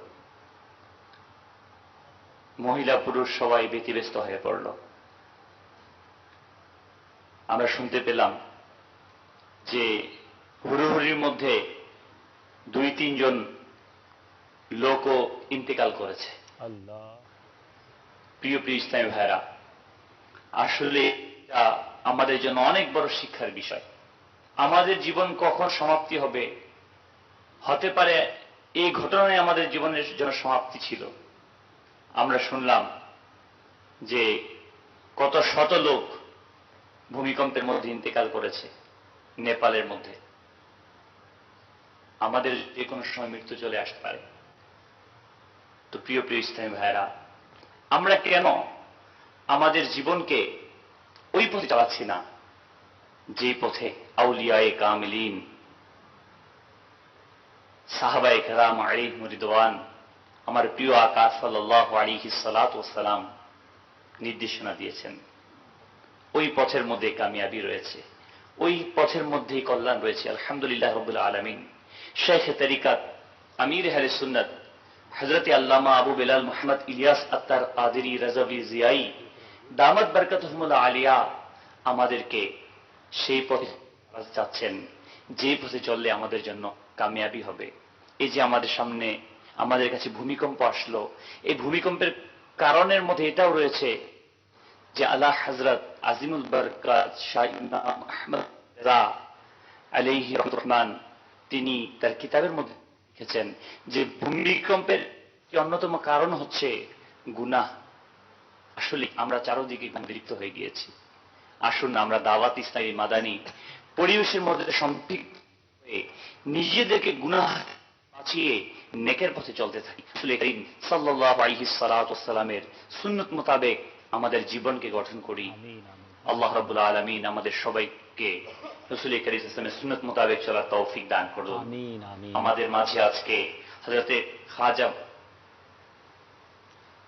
মহিলা পুরুষ সবাই ব্যতিব্যস্ত হয়ে পড়ল। আমরা শুনতে পেলাম যে হুড়োহুড়ির মধ্যে 2-3 জন লোকও ইন্তেকাল করেছে। আল্লাহ। প্রিয় ইসলামী ভাইরা, আসলে এটা আমাদের জন্য অনেক বড় শিক্ষার বিষয়। আমাদের জীবন কখন সমাপ্তি হবে, হতে পারে এই ঘটনায় আমাদের জীবনের জন্য সমাপ্তি ছিল। আমরা শুনলাম যে কত শত লোক ভূমিকম্পের মধ্যে ইন্তেকাল করেছে নেপালের মধ্যে। আমাদের যে কোনো সময় মৃত্যু চলে আসতে পারে। তো প্রিয় ইসলামী ভাইরা, আমরা কেন আমাদের জীবনকে ওই পথে চালাচ্ছি না যে পথে আউলিয়ায়ে কামিলিন, সাহাবায়ে কেরাম আলাইহিম রিদওয়ান, আমার প্রিয় আকা সাল্লাল্লাহু আলাইহি সাল্লাতু ওয়াসসালাম নির্দেশনা দিয়েছেন। ওই পথের মধ্যে কামিয়াবি রয়েছে, ওই পথের মধ্যেই কল্যাণ রয়েছে। আলহামদুলিল্লাহ রাব্বুল আলামিন। শেখ তরিকাত আমির আহলে সুন্নাত হযরত আল্লামা আবু বেলাল মুহাম্মদ ইলিয়াস আত্তার কাদেরী রাজাভি জিয়াই দামাত বরকতুহুল আলিয়া আমাদেরকে সেই পথে যাচ্ছেন যে পথে চললে আমাদের জন্য কামিয়াবি হবে। এই যে আমাদের সামনে আমাদের কাছে ভূমিকম্প আসলো, এই ভূমিকম্পের কারণের মধ্যে এটাও রয়েছে যে আলা হযরত আজিমুল বরকাত শাহ ইমাম আহমদ রিজা আলাইহি রহমান তিনি তার কিতাবের মধ্যে লিখেছেন যে ভূমিকম্পের অন্যতম কারণ হচ্ছে গুনাহ। আসলে আমরা চারদিকে লিপ্ত হয়ে গিয়েছি। আসুন আমরা দাওয়াত ইসলামী মাদানী পরিবেশের মধ্যে সম্পৃক্ত হয়ে নিজেদেরকে গুনাহ বাঁচিয়ে নেকের পথে চলতে থাকি। রাসূল করিম সাল্লাল্লাহু আলাইহি ওয়াসাল্লামের সুন্নাত মোতাবেক আমাদের জীবনকে গঠন করি। আল্লাহ রাব্বুল আলামিন আমাদের সবাইকে রাসূল করিম সাল্লাল্লাহু আলাইহি ওয়াসাল্লামের সুন্নাত মোতাবেক চলার তৌফিক দান করুন। আমিন আমিন। আমাদের মাঝে আজকে হযরতে খাজা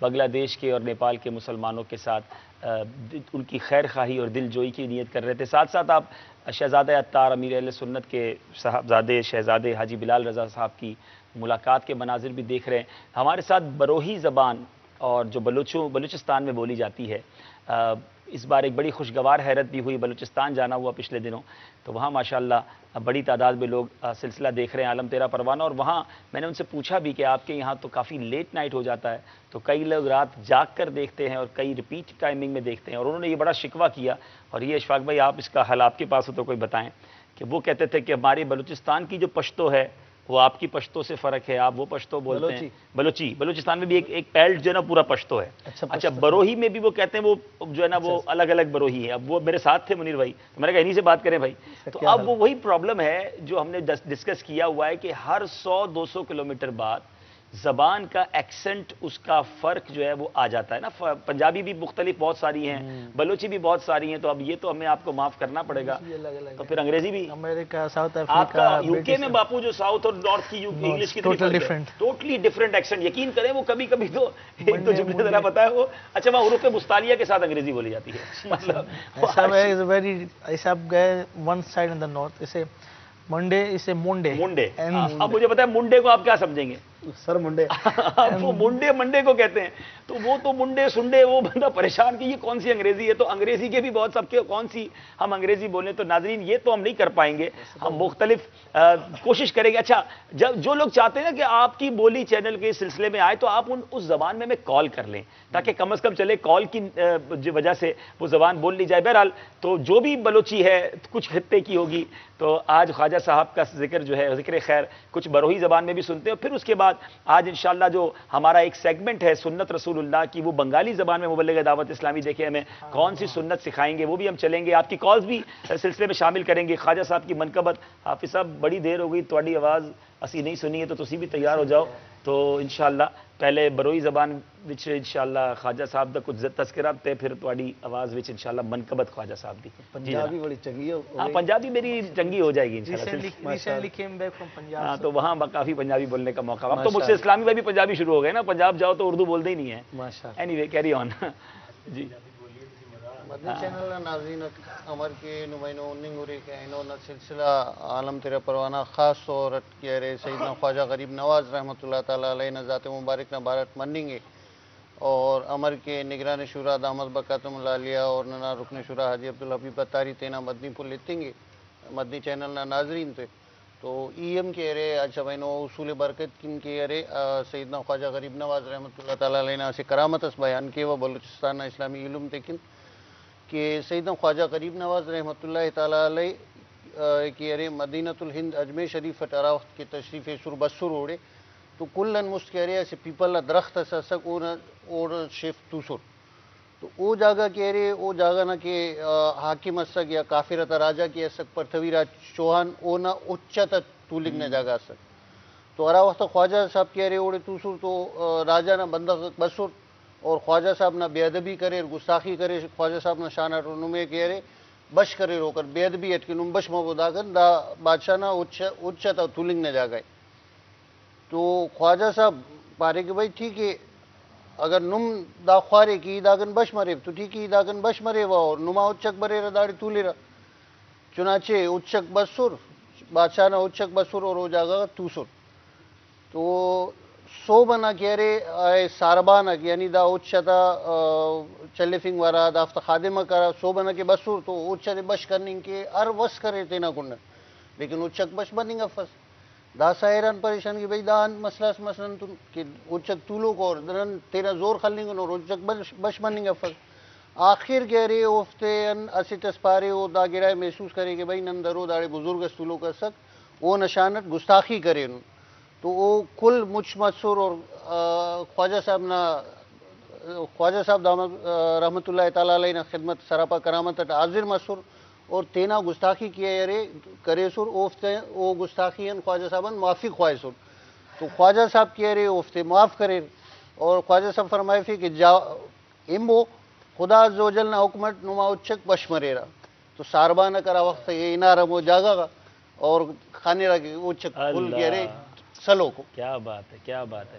بنگلہ دیش کے اور نیپال کے مسلمانوں کے ساتھ ان کی خیر خواہی اور دل جوئی کی نیت کر رہے تھے. ساتھ ساتھ آپ شہزادہ عطار امیر اہل سنت کے صاحبزادے شہزادے حاجی بلال رضا صاحب کی ملاقات کے مناظر بھی دیکھ رہے ہیں. ہمارے ساتھ بروہی زبان اور جو بلوچستان میں بولی جاتی ہے، اس بار ایک بڑی خوشگوار حیرت بھی ہوئی. بلوچستان جانا ہوا پچھلے دنوں، تو وہاں ماشاءاللہ بڑی تعداد میں لوگ سلسلہ دیکھ رہے ہیں عالم تیرا پروانہ. اور وہاں میں نے ان سے پوچھا بھی کہ آپ کے یہاں تو کافی لیٹ نائٹ ہو جاتا ہے، تو کئی لوگ رات جاگ کر دیکھتے ہیں اور کئی ریپیٹ ٹائمنگ میں دیکھتے ہیں. اور انہوں نے یہ بڑا شکوہ کیا، اور یہ اشفاق بھائی آپ اس کا حل آپ کے پاس ہو تو کوئی بتائیں، کہ وہ کہتے تھے کہ ہماری بلوچستان کی جو پشتو ہے وہ آپ کی پشتو سے فرق ہے، آپ وہ پشتو بولتے ہیں. بلوچستان میں بھی ایک پیلٹ جو ہے نا پورا پشتو ہے. اچھا بروہی میں بھی وہ کہتے ہیں وہ جو ہے نا وہ الگ الگ بروہی ہے. اب وہ میرے ساتھ تھے منیر بھائی، تو میں نے کہا انہی سے بات کریں بھائی. تو اب وہ وہی پرابلم ہے جو ہم نے ڈسکس کیا ہوا ہے کہ ہر 100-200 کلومیٹر بعد زبان کا ایکسنٹ، اس کا فرق جو ہے وہ آ جاتا ہے نا. پنجابی بھی مختلف بہت ساری ہیں، بلوچی بھی بہت ساری ہیں، تو اب یہ تو ہمیں آپ کو معاف کرنا پڑے گا. تو پھر انگریزی بھی، امریکہ، ساؤتھ آپ افریقہ، کا یو کے میں باپو جو ساؤتھ اور نارتھ کی انگلش کی ٹوٹلی ڈفرنٹ ایکسنٹ. یقین کریں وہ کبھی کبھی تو ایک دو جملے ذرا پتا ہے وہ. اچھا وہاں حروف مستعلیہ کے ساتھ انگریزی بولی جاتی ہے. مطلب ایسا آپ گئے ون سائڈ ان دا نارتھ، اسے منڈے، اسے مونڈے. اب مجھے پتا ہے منڈے کو آپ کیا سمجھیں گے؟ Sir Monday. وہ منڈے کو کہتے ہیں. تو وہ تو منڈے سنڈے وہ بندہ پریشان کہ یہ کون سی انگریزی ہے. تو انگریزی کے بھی بہت سب کے کون سی ہم انگریزی بولیں. تو ناظرین یہ تو ہم نہیں کر پائیں گے، ہم مختلف کوشش کریں گے. اچھا جو لوگ چاہتے ہیں نا کہ آپ کی بولی چینل کے سلسلے میں آئے، تو آپ اس زبان میں کال کر لیں، تاکہ کم از کم چلے کال کی وجہ سے وہ زبان بول لی جائے. بہرحال تو جو بھی بلوچی ہے کچھ خطے کی ہوگی، تو آج خواجہ صاحب کا ذکر جو ہے ذکر خیر کچھ بروہی زبان میں بھی سنتے ہیں. پھر اس کے بعد آج انشاءاللہ جو ہمارا ایک سیگمنٹ ہے سنت رسول اللہ کی، وہ بنگالی زبان میں مبلغ دعوت اسلامی دیکھیں ہمیں کون سی سنت سکھائیں گے، وہ بھی ہم چلیں گے. آپ کی کالز بھی سلسلے میں شامل کریں گے. خواجہ صاحب کی منقبت، حافظ صاحب بڑی دیر ہو گئی، تھوڑی آواز اسی نہیں سنی ہے، تو تسی بھی تیار ہو جاؤ. تو انشاءاللہ پہلے بروئی زبان وچ انشاءاللہ خواجہ صاحب دا کچھ تذکرہ تے پھر تواڈی آواز وچ انشاءاللہ منقبت خواجہ صاحب دی. پنجابی بڑی چنگی ہو گئی. ہاں پنجابی میری چنگی ہو جائے گی انشاءاللہ. Recently came back from Punjab. ہاں تو وہاں کافی پنجابی بولنے کا موقع. اب تو مجھ سے اسلامی بھائی بھی پنجابی شروع ہو گئے نا، پنجاب جاؤ تو اردو بولتے ہی نہیں ہیں. ماشاءاللہ. Any way carry on. G Madani channel ناظرین امر کے نمائنوں ننگوری کے انہوں نے سلسلہ عالم تیرا پروانہ خاص طور کہہ رہے سیدنا خواجہ غریب نواز رحمۃ اللہ تعالیٰ علیہ نذات مبارک نہ بھارت منیں گے، اور امر کے نگران شورا دامت بقاتم العالیہ اور ننا رکن شورا حاجی عبدالحبیب اتاری تینا مدنی پل لیتیں گے مدنی چینل نہ ناظرین تھے. تو ای ایم کہہ رہے اچھا بہنوں اصول برکت کن کہہ رہے سیدنا خواجہ غریب نواز رحمۃ اللہ تعالیٰ علیہ سے کرامت اس بیان کے وہ بلوچستان اسلامی علم تکن کہ سیدنا خواجہ غریب نواز رحمۃ اللہ تعالیٰ علیہ کہ ارے مدینۃ الہند اجمیر شریف ٹرا وقت کے تشریف سر بسر اوڑے تو کلن مست کہہ رہے ایسے پیپل درخت سک اور شیف توسر تو او جاگہ کہہ رہے او جاگہ نہ کہ حاکم اسک یا کافرت راجہ کی اسک پرتھوی راج چوہان او نہ اچت تولنگ نہ جاگہ اسک تو ارا وقت خواجہ صاحب کہہ رہے اوڑے توسر تو راجہ نہ بندہ بسر اور خواجہ صاحب نہ بے ادبی کرے گستاخی کرے. خواجہ صاحب نہ شانہ رنمے کہہ رہے بش کرے رو کر بے ادبی اٹھ کے نم بش مبودا کر دا بادشاہ نہ اچھا تولنگ نہ جا گئے. تو خواجہ صاحب پارے کہ بھائی ٹھیک ہے اگر نم دا خوارے کی داگن بش مرے تو ٹھیک ہے داگن بش مرے وا اور نما اچک برے را داڑی تولے را. چنانچہ اچک بسر بادشاہ نہ اچک بسر اور ہو جاگا توسر. تو سو بنا کہہ رہے ساربانہ یعنی دا اچھتا چلیفنگ وارا دافت خادمہ کرا سو بنا کے بسور تو اچھتے بش کرنے کے ار وس کرے تینا کنڈن لیکن اچھک بش بنیں گا فس دا سائران پریشان کی بھئی دا مسئلہ مثلا کہ اچھک طولو کو اور درن تینا زور خلنیں گا اور اچھک بش بنیں گا فس. آخر کہہ رہے افتے اسی تسپارے او دا گرائے محسوس کرے کہ بھئی نندرو داڑے بزرگ طولو کر سک او نشانت گستاخی کرے نو تو وہ کل مجھ مسور اور خواجہ صاحب دامت رحمۃ اللہ تعالیٰ علیہ نے خدمت سراپا کرامت حاضر مسور اور تینا گستاخی کیا یرے کرے سر اوفتے او گستاخی خواجہ صاحب معافی خواہ سر. تو خواجہ صاحب کہہ رہے اوفتے معاف کرے اور خواجہ صاحب فرمائے تھے کہ جا امبو خدا عزوجل نہ حکمت نما اچک بش مرے را تو ساربا نہ کرا وقت یہ انارم ہو جاگا گا اور کھانے را کہ اچک کھل کہہ رہے سلو کو. کیا بات ہے کیا بات ہے.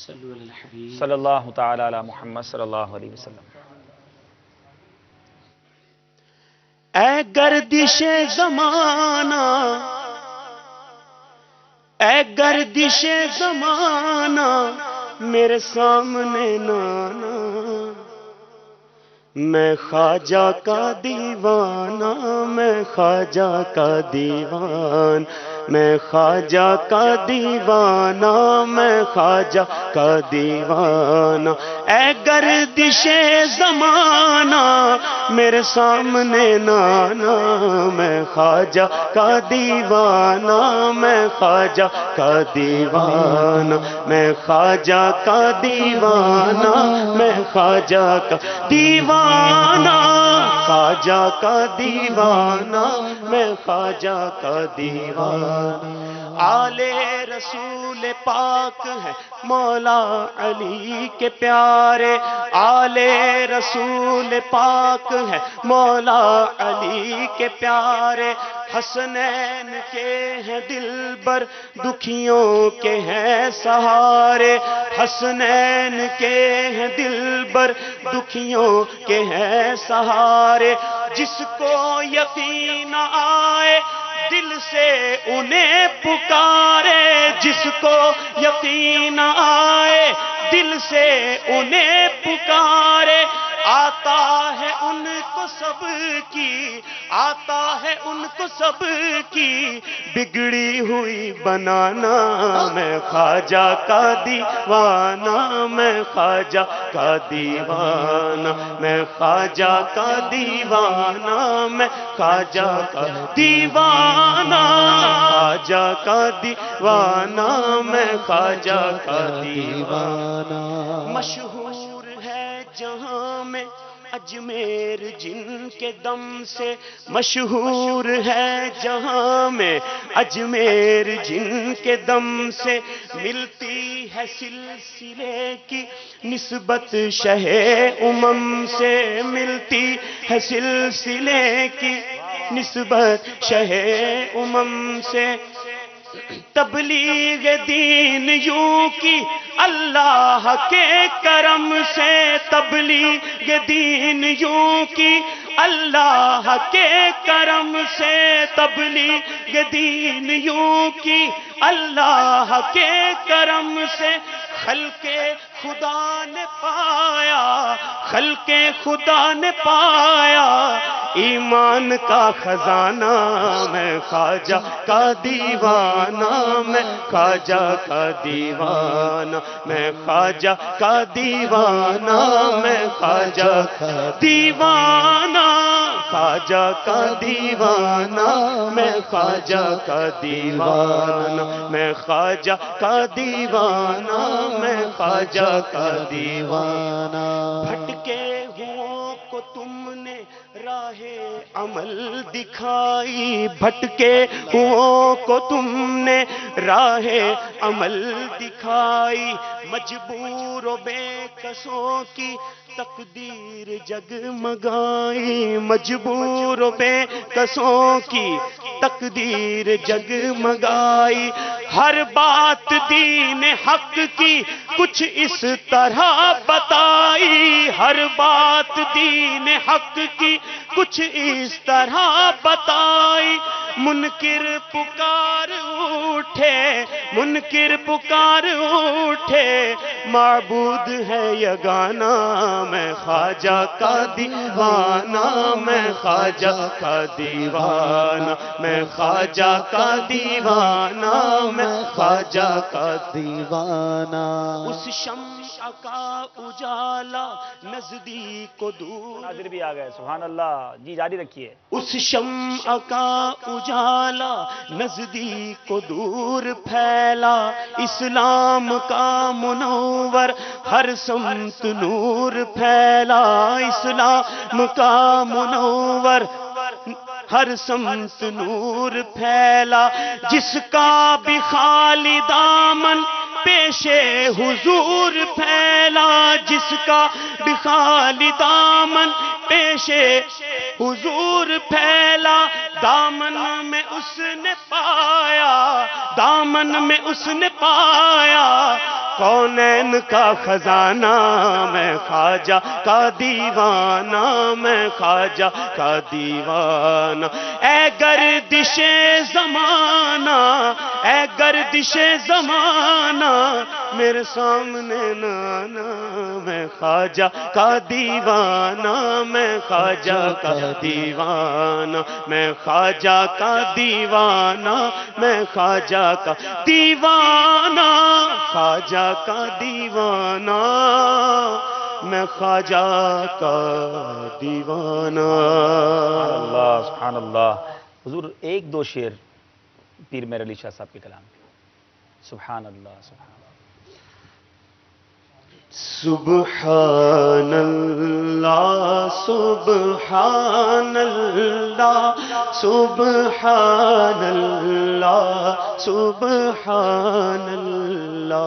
صلی اللہ تعالی علی محمد صلی اللہ علیہ وسلم۔ اے گردش زمانہ، اے گردش زمانہ میرے سامنے نانا، میں خواجہ کا دیوانہ، میں خواجہ کا دیوان، میں خواجہ کا دیوانہ، میں خواجہ کا دیوانہ۔ اے گردش زمانہ میرے سامنے نانا، میں خواجہ کا دیوانہ، میں خواجہ کا دیوانہ، میں خواجہ کا دیوانہ، میں خواجہ کا دیوانہ، خواجہ کا دیوانہ، میں خواجہ کا دیوانہ۔ آل رسول پاک ہے مولا علی کے پیارے، آل رسول پاک ہے مولا علی کے پیارے، حسنین کے ہیں دلبر دکھیوں کے ہیں سہارے، حسنین کے ہیں دلبر دکھیوں کے ہیں سہارے، جس کو یقین آئے دل سے انہیں پکارے، جس کو یقین آئے دل سے انہیں پکارے، آتا ہے ان کو سب کی، آتا ہے ان کو سب کی بگڑی ہوئی بنانا، میں خواجہ کا دیوانہ، میں خواجہ کا دیوانہ، میں خواجہ کا دیوانہ، میں خواجہ کا دیوانہ، خواجہ کا دیوانہ، میں خواجہ کا دیوانہ۔ مشہور ہے جہاں میں اجمیر جن کے دم سے، مشہور ہے جہاں میں اجمیر جن کے دم سے، ملتی ہے سلسلے کی نسبت شہ امم سے، ملتی ہے سلسلے کی نسبت شہ امم سے، تبلیغ دین یوں کی اللہ کے کرم سے، تبلیغ دین یوں کی اللہ کے کرم سے، تبلیغ دین یوں کی اللہ کے کرم سے، خلق خدا نے پایا، خلق خدا نے پایا ایمان کا خزانہ، میں خواجہ کا دیوانہ، میں خواجہ کا دیوانہ، میں خواجہ کا دیوانہ، میں خواجہ کا دیوانہ، خواجہ کا دیوانہ، میں خواجہ کا دیوانہ، میں خواجہ کا دیوانہ، میں خواجہ کا دیوانہ۔ بھٹکے ہوں کو تم نے راہ عمل دکھائی، بھٹکے ہوں کو تم نے راہ عمل دکھائی، مجبور و بے کسوں کی تقدیر جگمگائی، مجبور و بے کسوں کی تقدیر جگمگائی، ہر بات دین حق کی کچھ اس طرح بتائی، ہر بات دین حق کی کچھ اس طرح بتائی، منکر پکار اٹھے، منکر پکار اٹھے، معبود ہے یگانہ، میں خواجہ کا دیوانہ، میں خواجہ کا دیوانہ، میں خواجہ کا دیوانہ، میں خواجہ کا دیوانہ۔ اس شمع کا اجالا نزدیک و دور، ناظر بھی آ گئے، سبحان اللہ، جی جاری رکھیے۔ اس شمع کا اجالا نزدیک و دور پھیلا، اسلام کا منور ہر سمت نور پھیلا، اسلام کا منور ہر سمت نور پھیلا، جس کا بھی خالی دامن پیش حضور پھیلا، جس کا بھی خالی دامن پیش حضور پھیلا، دامن میں اس نے پایا، دامن میں اس نے پایا کونین کا خزانہ میں خواجہ کا دیوانہ میں خواجہ کا دیوانہ اے گردش زمانہ اے گردش زمانہ میرے سامنے نانا میں خواجہ کا دیوانہ میں خواجہ کا دیوانہ میں خواجہ کا دیوانہ میں خواجہ کا دیوانہ خواجہ کا دیوانہ میں خواجہ کا دیوانہ. اللہ سبحان اللہ. حضور ایک دو شعر پیر مہر علی شاہ صاحب کے کلام کے. سبحان اللہ سبحان اللہ. سبحان اللہ سبحان اللہ سبحان اللہ سبحان اللہ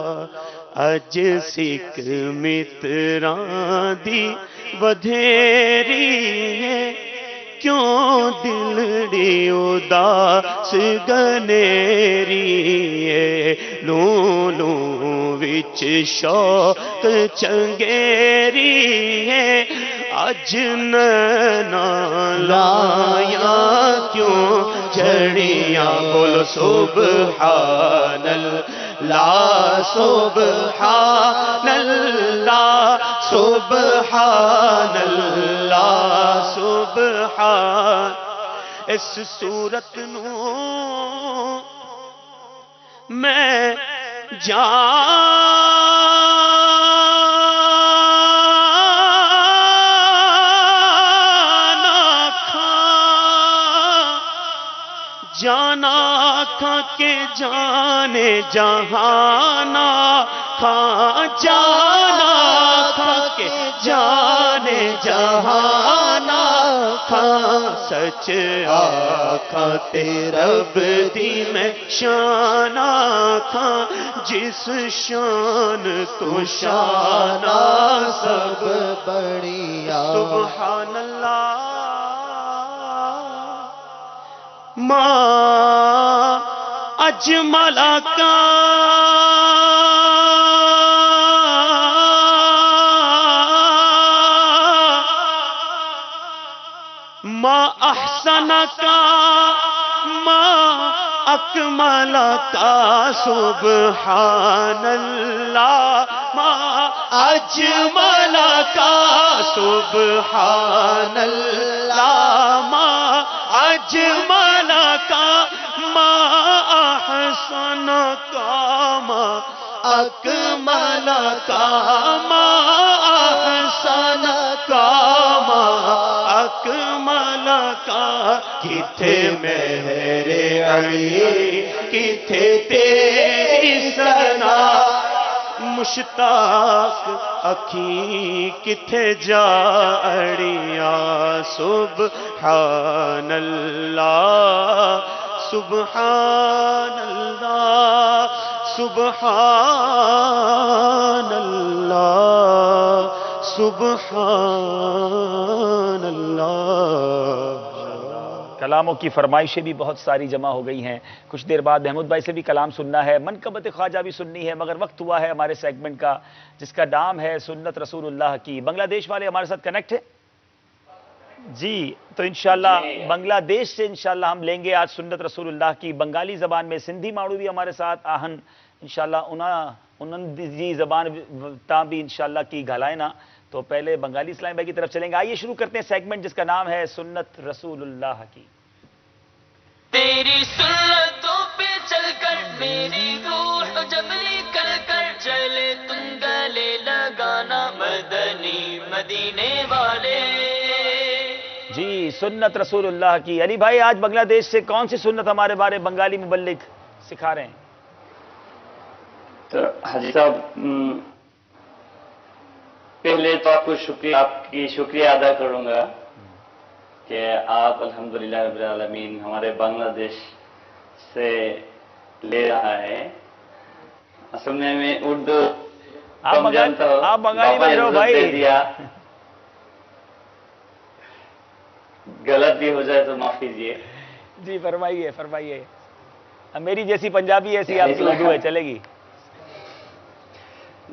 اج سکھ متراں دی ودھیری ہے کیوں دلڑی اداس گنیری ہے لوں لوں وچ شوق چنگیری ہے اج نانا لایا کیوں جڑیاں بول سبحان اللہ سبحان اللہ سبحان اللہ سبحان. اس صورت نو میں جانا کھا کے جانے جہانا کھا جانا کھا کے جانے جہانا کھا سچ آقا رب دی میں شان آکھا جس شان تو شانہ سب بڑیا. سبحان اللہ ماں اجمل کا ماں احسن کا ماں اکمل کا سبحان اللہ ماں اجمل کا سبحان اللہ ماں اجمل کا ماں احسن کا ماں اکمل کا ماں احسن کا ماں اکمل کا. کتھے مہر علی کتھے تیری ثنا مشتاق اکھیں کتھے جا اڑیاں. سبحان اللہ سبحان اللہ سبحان اللہ سبحان اللہ. کلاموں کی فرمائشیں بھی بہت ساری جمع ہو گئی ہیں. کچھ دیر بعد محمود بھائی سے بھی کلام سننا ہے, منقبت خواجہ بھی سننی ہے, مگر وقت ہوا ہے ہمارے سیگمنٹ کا جس کا نام ہے سنت رسول اللہ کی. بنگلہ دیش والے ہمارے ساتھ کنیکٹ ہیں جی, تو انشاءاللہ بنگلہ دیش سے انشاءاللہ ہم لیں گے آج سنت رسول اللہ کی بنگالی زبان میں. سندھی ماڑو بھی ہمارے ساتھ آہن انشاءاللہ انہوں جی زبان تاں بھی انشاءاللہ کی گھلائیں نا. تو پہلے بنگالی اسلام بھائی کی طرف چلیں گے. آئیے شروع کرتے ہیں سیگمنٹ جس کا نام ہے سنت رسول اللہ کی. تیری سنتوں پہ چل کر میری روح جب نکل کر چلے تم گلے لگانا مدنی مدینے والے. جی سنت رسول اللہ کی. علی بھائی آج بنگلہ دیش سے کون سی سنت ہمارے بارے بنگالی مبلغ سکھا رہے ہیں؟ تو حاجی صاحب پہلے تو آپ کو شکریہ ادا کروں گا کہ آپ الحمدللہ رب العالمین ہمارے بنگلہ دیش سے لے رہا ہے. اصل میں اردو کم جانتا ہوں, آپ بنگالی میں رہو بھائی, غلط بھی ہو جائے تو معاف کیجیے. جی فرمائیے فرمائیے. میری جیسی پنجابی ایسی آپ کی اردو ہے, چلے گی.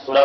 16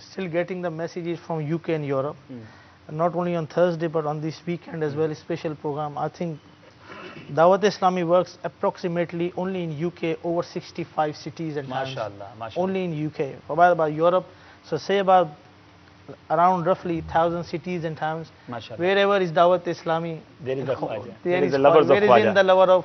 Still getting the messages from UK and Europe, not only on Thursday but on this weekend as well, a special program. I think Dawat Islami works approximately only in UK, over 65 cities and towns. MashaAllah. Only in UK. About Europe, so say about around roughly 1,000 cities and towns. Wherever is Dawat Islami, there is a Khwaja. There is the lover of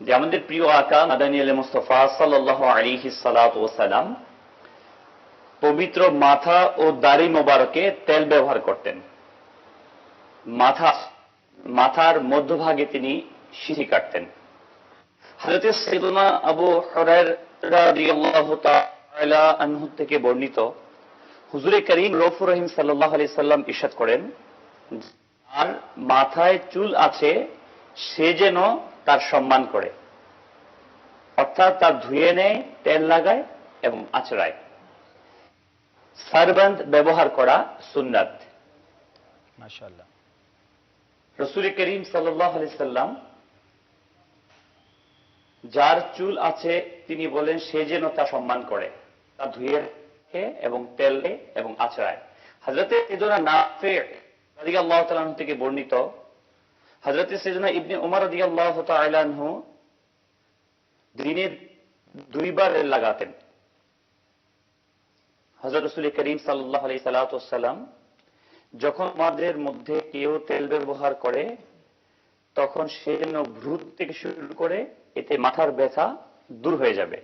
যে আমাদের প্রিয় আকা মাদানী আলী মুস্তাফা সাল্লাল্লাহু আলাইহি সাল্লাতু ওয়া সালাম পবিত্র মাথা ও দাড়ি মোবারকে তেল ব্যবহার করতেন। মাথার মধ্যভাগে তিনি সিঁথি কাটতেন। হযরত সাইয়্যিদুনা আবু হুরায়রা রাদিয়াল্লাহু তাআলা আনহু থেকে বর্ণিত, হুজুর করিম রউফুর রহিম সাল্লাল্লাহু আলাইহি সাল্লাম ইরশাদ করেন, আর মাথায় চুল আছে সে যেন তার সম্মান করে, অর্থাৎ তার ধুয়ে নেয়, তেল লাগায় এবং আঁচড়ায়। সারবান্দ ব্যবহার করা সুন্নাত। মাশাআল্লাহ। রাসূল করিম সাল্লাল্লাহু আলাইহি সাল্লাম যার চুল আছে তিনি বলেন সে যেন তা সম্মান করে, তা ধুয়ে রাখে এবং তেল এবং আঁচড়ায়। হযরত সাইয়্যিদুনা নাফি রাদিয়াল্লাহু তাআলা আনহু থেকে বর্ণিত, হযরত সাইয়্যিদুনা ইবনে উমর রাদিয়াল্লাহু তাআলা আনহু দিনে 2 বার লাগাতেন। হযরত রাসূল করিম সাল্লাল্লাহু আলাইহি সাল্লাম যখন আমাদের মধ্যে কেউ তেল ব্যবহার করে তখন সে যেন ভ্রূ থেকে শুরু করে এতে মাথার ব্যথা দূর হয়ে যাবে।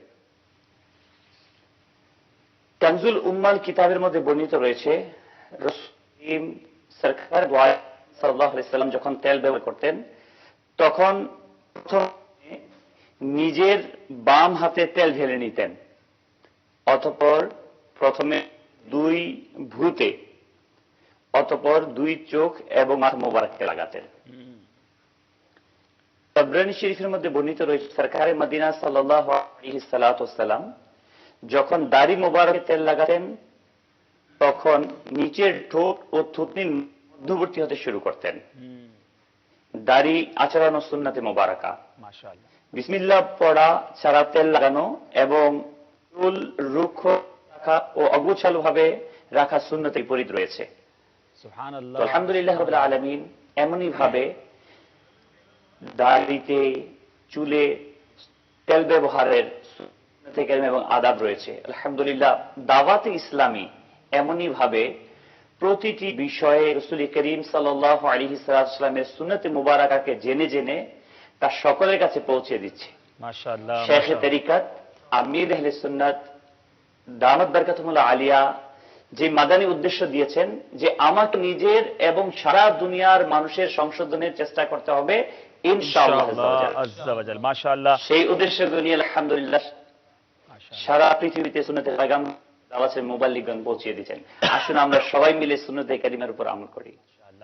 কানজুল উম্মাল কিতাবের মধ্যে বর্ণিত রয়েছে, রাসূল সরকার সাল্লাল্লাহু আলাইহি সাল্লাম যখন তেল ব্যবহার করতেন তখন প্রথমে নিজের বাম হাতে তেল ঢেলে নিতেন, অতঃপর প্রথমে 2 ভ্রূতে, অতঃপর 2 চোখ এবং মাথা মোবারকে লাগাতেন। তাবরানী শরীফের মধ্যে বর্ণিত রয়েছে, সরকারে মদিনা সাল্লাল্লাহু আলাইহি সাল্লাম যখন দাড়ি মোবারকে তেল লাগাতেন তখন নিচের ঠোঁট ও থুতনির মধ্যবর্তী হতে শুরু করতেন। দাড়ি আঁচড়ানো সুন্নাতে মোবারকা। মাশাআল্লাহ। বিসমিল্লাহ পড়া ছাড়া তেল লাগানো এবং চুল রুক্ষ রাখা ও অগোছালো ভাবে রাখা সুন্নতে বিপরীত রয়েছে। সুবহানাল্লাহ। আলহামদুলিল্লাহ রাব্বিল আলামিন এমনই ভাবে দাড়িতে চুলে তেল ব্যবহারের সুন্নাতে কারিমা এবং আদাব রয়েছে। আলহামদুলিল্লাহ দাওয়াতে ইসলামী এমনই ভাবে প্রতিটি বিষয়ে রাসূল করিম সাল্লাল্লাহু আলাইহি সাল্লামের সুন্নতে মুবারাকাকে জেনে জেনে তা সকলের কাছে পৌঁছে দিচ্ছে। মাশাআল্লাহ। শেখ তরিকত আমির আহলে সুন্নাত দামাত বরকাতুহুল্লাহ আলিয়া যে মাদানী উদ্দেশ্য দিয়েছেন যে আমাকে নিজের এবং সারা দুনিয়ার মানুষের সংশোধনের চেষ্টা করতে হবে ইনশাআল্লাহ আজ্জা ওয়া জাল। মাশাআল্লাহ। সেই উদ্দেশ্য নিয়ে আলহামদুলিল্লাহ সারা পৃথিবীতে সুন্নতের পেগাম দাওয়াতের মুবাল্লিগগণ পৌঁছে দিয়েছেন। আসুন আমরা সবাই মিলে সুন্নতে কারিমার উপর আমল করি।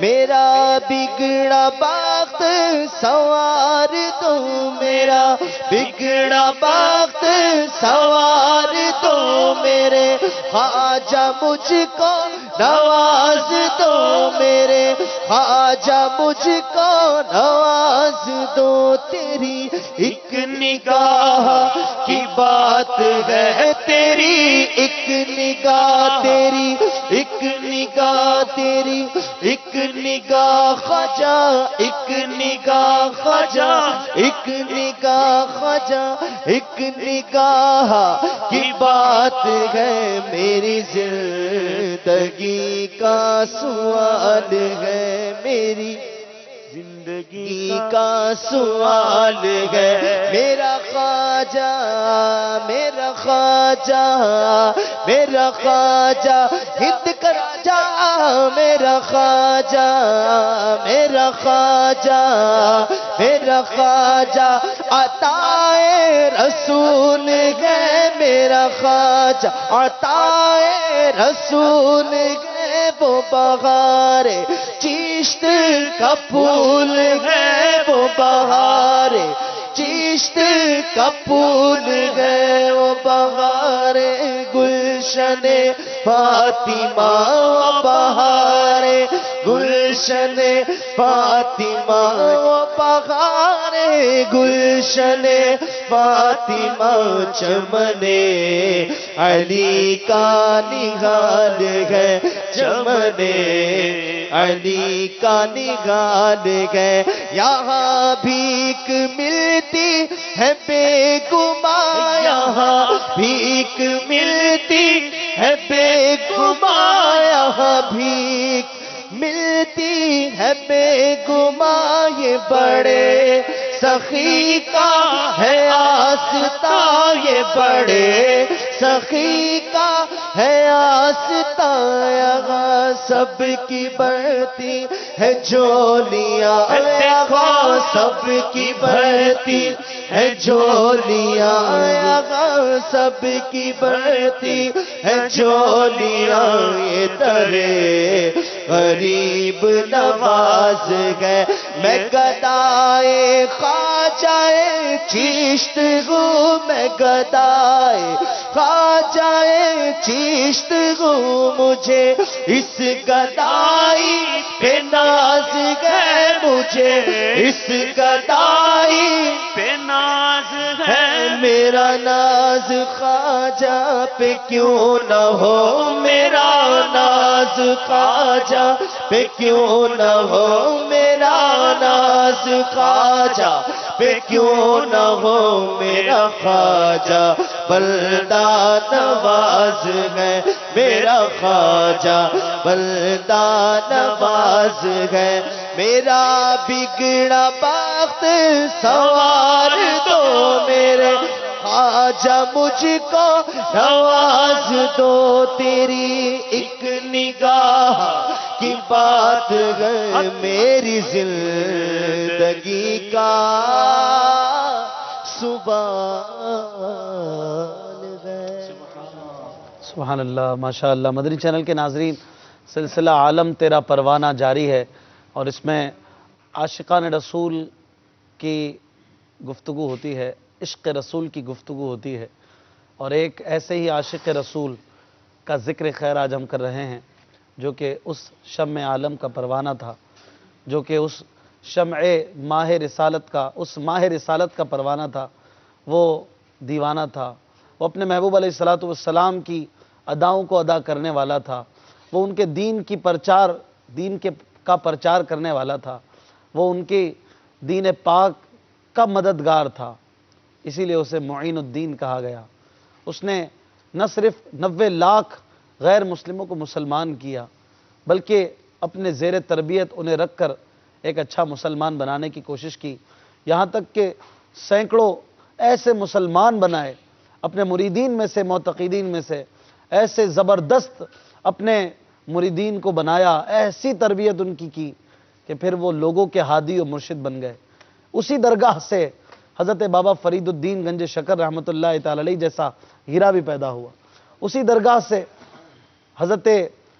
میرا بگڑا بخت سوار دو، میرا بگڑا بخت سوار دو، میرے خواجہ مجھ کو نواز دو، میرے خواجہ مجھ کو نواز دو، تیری ایک نگاہ کی بات ہے، تیری ایک نگاہ، تیری ایک نگاہ، تیری ایک نگاہ خواجہ، ایک نگاہ خواجہ، ایک نگاہ خواجہ، ایک نگاہ کی بات ہے، میری زندگی کا سوال ہے، میری زندگی کا سوال ہے، میرا خواجہ، میرا خواجہ، میرا خواجہ ہند کا راجا، میرا خواجہ، میرا خواجہ، میرا خواجہ عطائے رسول ہے، میرا خواجہ عطائے رسول ہے، وہ بہار چشت کا پھول ہے، وہ بہار چشت کا پھول ہے، وہ بہار گلشن فاطمہ، وہ بہار گلشن فاطمہ، وہ بہار گلشن فاطمہ، چمن علی کا نگال ہے، چمن علی کا نگال ہے، یہاں بھیک ملتی ہے بے گماں، یہاں بھیک ملتی ہے بے گماں، یہاں بھیک ملتی ہے بے گماں، یہ بڑے سخی کا ہے آستہ، یہ بڑے سخی کا ہے آستہ، یہاں سب کی بڑھتی ہے جولیاں، یہاں سب کی بڑھتی ہے جولیاں، یہاں سب کی بڑھتی ہے جولیاں، یہ درے غریب نواز ہے، میں گدائے خواجہ چشت ہوں، میں گدائے خواجہ چشت ہوں، مجھے اس گدائی پہ ناز ہے، مجھے اس گدائی پہ ناز ہے، میرا ناز خواجہ پہ کیوں نہ ہو، میرا ناز خواجہ پہ کیوں نہ ہو، میرا ناز خواجہ پہ کیوں نہ ہو، میرا خواجہ بلدہ نواز ہے، میرا خواجہ بلدہ نواز ہے، میرا بگڑا بخت سوار دو، میرے خواجہ مجھ کو نواز دو، تیری ایک نگاہ کی بات ہے، میری زندگی کا سبحان ہے۔ سبحان اللہ، ماشاء اللہ۔ مدنی چینل کے ناظرین، سلسلہ عالم تیرا پروانہ جاری ہے، اور اس میں عاشقان رسول کی گفتگو ہوتی ہے، عشق رسول کی گفتگو ہوتی ہے، اور ایک ایسے ہی عاشق رسول کا ذکر خیر آج ہم کر رہے ہیں، جو کہ اس شمع عالم کا پروانہ تھا، جو کہ اس شمع ماہ رسالت کا پروانہ تھا، وہ دیوانہ تھا، وہ اپنے محبوب علیہ السلام کی اداؤں کو ادا کرنے والا تھا، وہ ان کے دین کا پرچار کرنے والا تھا، وہ ان کی دین پاک کا مددگار تھا، اسی لیے اسے معین الدین کہا گیا۔ اس نے نہ صرف 90 لاکھ غیر مسلموں کو مسلمان کیا، بلکہ اپنے زیر تربیت انہیں رکھ کر ایک اچھا مسلمان بنانے کی کوشش کی، یہاں تک کہ سینکڑوں ایسے مسلمان بنائے اپنے مریدین میں سے، معتقدین میں سے، ایسے زبردست اپنے مریدین کو بنایا، ایسی تربیت ان کی کہ پھر وہ لوگوں کے ہادی و مرشد بن گئے۔ اسی درگاہ سے حضرت بابا فرید الدین گنج شکر رحمۃ اللہ تعالی علیہ جیسا ہیرا بھی پیدا ہوا، اسی درگاہ سے حضرت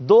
2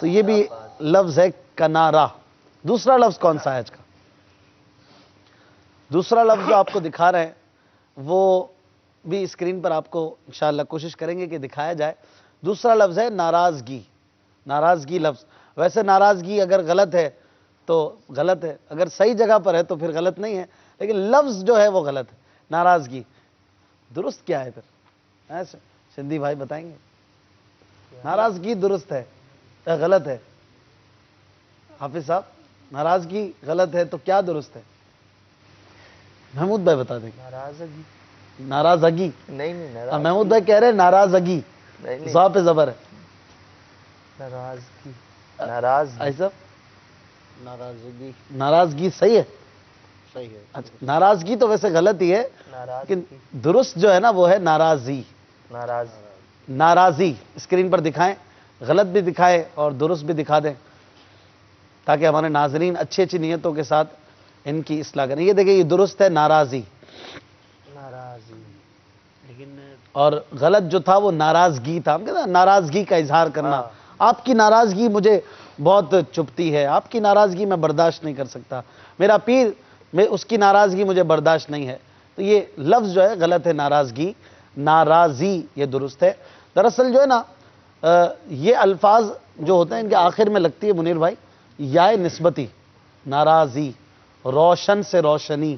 تو یہ بھی لفظ ہے کنارہ. دوسرا لفظ کون سا ہے آج کا؟ دوسرا لفظ جو آپ کو دکھا رہے ہیں وہ بھی اسکرین پر آپ کو انشاءاللہ کوشش کریں گے کہ دکھایا جائے. دوسرا لفظ ہے ناراضگی. ناراضگی لفظ، ویسے ناراضگی اگر غلط ہے تو غلط ہے، اگر صحیح جگہ پر ہے تو پھر غلط نہیں ہے، لیکن لفظ جو ہے وہ غلط ہے. ناراضگی درست کیا ہے پھر؟ سندھی بھائی بتائیں گے. ناراضگی درست ہے یا غلط ہے؟ حافظ صاحب، ناراضگی غلط ہے تو کیا درست ہے؟ محمود بھائی بتا دیں. ناراضگی. ناراضگی نہیں محمود بھائی کہہ رہے ہیں ناراضگی. زا پہ زبر ہے. ناراضگی. ناراض ایسا ناراضگی. ناراضگی صحیح ہے. صحیح ہے. اچھا ناراضگی تو ویسے غلط ہی ہے، لیکن درست جو ہے نا وہ ہے ناراضی. ناراضی اسکرین پر دکھائیں، غلط بھی دکھائیں اور درست بھی دکھا دیں تاکہ ہمارے ناظرین اچھی اچھی نیتوں کے ساتھ ان کی اصلاح کریں. یہ دیکھیں، یہ درست ہے ناراضی، اور غلط جو تھا وہ ناراضگی تھا. ہم کہتے ہیں ناراضگی کا اظہار کرنا. آپ کی ناراضگی مجھے بہت چبھتی ہے، آپ کی ناراضگی میں برداشت نہیں کر سکتا، میرا پیر میں اس کی ناراضگی مجھے برداشت نہیں ہے. تو یہ لفظ جو ہے غلط ہے ناراضگی. ناراضی یہ درست ہے. دراصل جو ہے نا یہ الفاظ جو ہوتے ہیں ان کے آخر میں لگتی ہے منیر بھائی یا نسبتی. ناراضی، روشن سے روشنی.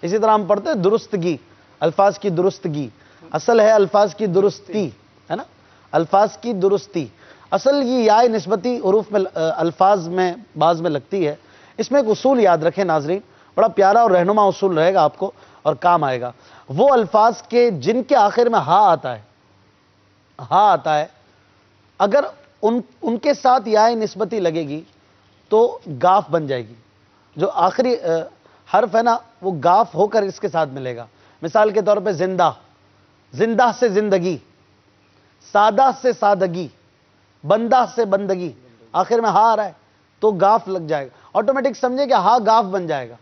اسی طرح ہم پڑھتے ہیں درستگی، الفاظ کی درستگی. اصل ہے الفاظ کی درستی، ہے نا، الفاظ کی درستی. اصل یہ یا نسبتی حروف میں الفاظ میں بعض میں لگتی ہے. اس میں ایک اصول یاد رکھیں ناظرین، بڑا پیارا اور رہنما اصول رہے گا آپ کو اور کام آئے گا. وہ الفاظ کے جن کے آخر میں ہا آتا ہے، ہا آتا ہے، اگر ان کے ساتھ یا نسبتی لگے گی تو گاف بن جائے گی. جو آخری حرف ہے نا وہ گاف ہو کر اس کے ساتھ ملے گا. مثال کے طور پہ زندہ، زندہ سے زندگی، سادہ سے سادگی، بندہ سے بندگی، آخر میں ہا آ رہا ہے تو گاف لگ جائے گا. آٹومیٹک سمجھے کہ ہا گاف بن جائے گا.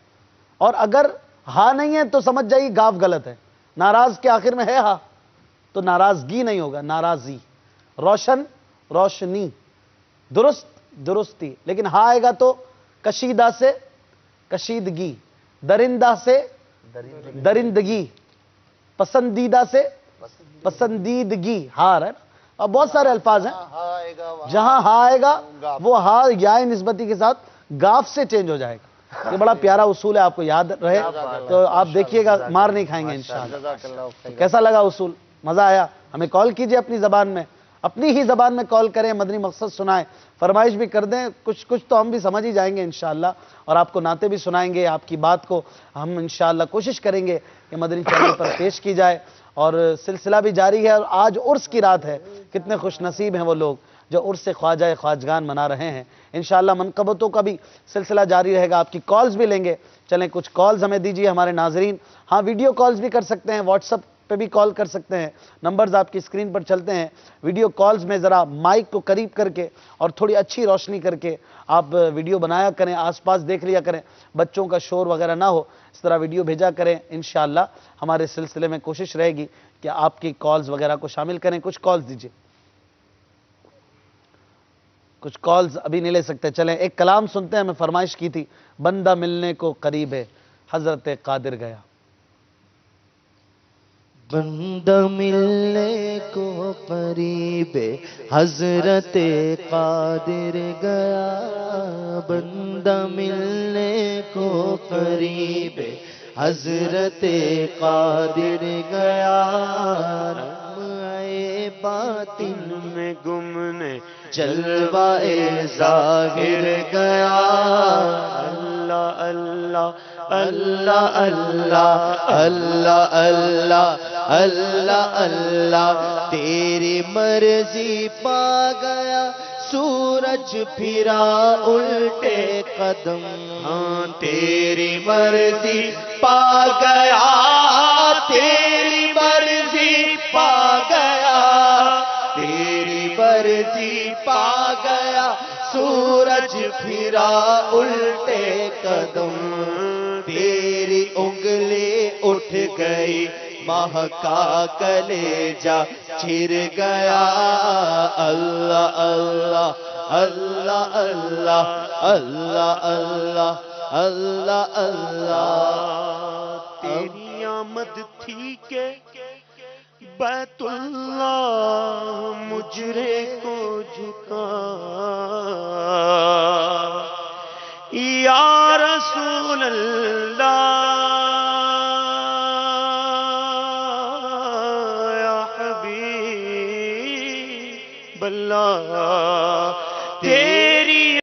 اور اگر ہا نہیں ہے تو سمجھ جائیے گاف غلط ہے. ناراض کے آخر میں ہے ہا تو ناراضگی نہیں ہوگا، ناراضی. روشن، روشنی. درست، درستی. لیکن ہا آئے گا تو کشیدہ سے کشیدگی، درندہ سے درندگی، پسندیدہ سے پسندیدگی. ہا رہا ہے نا. اب بہت سارے الفاظ ہیں جہاں ہا آئے گا وہ ہا یا نسبتی کے ساتھ گاف سے چینج ہو جائے گا. یہ بڑا پیارا اصول ہے، آپ کو یاد رہے تو آپ دیکھیے گا، مار نہیں کھائیں گے انشاءاللہ. کیسا لگا اصول؟ مزہ آیا؟ ہمیں کال کیجئے اپنی زبان میں، اپنی ہی زبان میں کال کریں، مدنی مقصد سنائیں، فرمائش بھی کر دیں. کچھ تو ہم بھی سمجھ ہی جائیں گے انشاءاللہ، اور آپ کو نعتیں بھی سنائیں گے. آپ کی بات کو ہم انشاءاللہ کوشش کریں گے کہ مدنی چینل پر پیش کی جائے. اور سلسلہ بھی جاری ہے، اور آج عرس کی رات ہے. کتنے خوش نصیب ہیں وہ لوگ جو عرس خواجہ خواجگان منا رہے ہیں. انشاءاللہ منقبتوں کا بھی سلسلہ جاری رہے گا. آپ کی کالز بھی لیں گے. چلیں کچھ کالز ہمیں دیجیے ہمارے ناظرین. ہاں ویڈیو کالز بھی کر سکتے ہیں، واٹس ایپ پہ بھی کال کر سکتے ہیں. نمبرز آپ کی اسکرین پر چلتے ہیں. ویڈیو کالز میں ذرا مائک کو قریب کر کے اور تھوڑی اچھی روشنی کر کے آپ ویڈیو بنایا کریں، آس پاس دیکھ لیا کریں، بچوں کا شور وغیرہ نہ ہو، اس طرح ویڈیو بھیجا کریں. انشاءاللہ ہمارے سلسلے میں کوشش رہے گی کہ آپ کی کالز وغیرہ کو شامل کریں. کچھ کالز دیجیے. کچھ کالز ابھی نہیں لے سکتے. چلیں ایک کلام سنتے ہیں. میں فرمائش کی تھی، بندہ ملنے کو قریب ہے، حضرت قادر گیا. بندہ ملنے کو قریب ہے، حضرت قادر گیا. بندہ ملنے کو قریب ہے، حضرت قادر گیا. رمائے باطن میں گمنے جلوہ ظاہر گیا. اللہ اللہ اللہ اللہ اللہ اللہ اللہ اللہ تیری مرضی پا گیا. سورج پھرا الٹے قدم، ہاں تیری مرضی پا گیا. تیری مرضی پا گیا. تیری مرضی پا گیا. سورج پھرا الٹے قدم. تیری مہکا کلیجا چر گیا اللہ اللہ اللہ اللہ اللہ اللہ اللہ اللہ تیری آمد تھی کہ بیت اللہ مجرے کو جھکا یا رسول اللہ یا حبیب اللہ تیری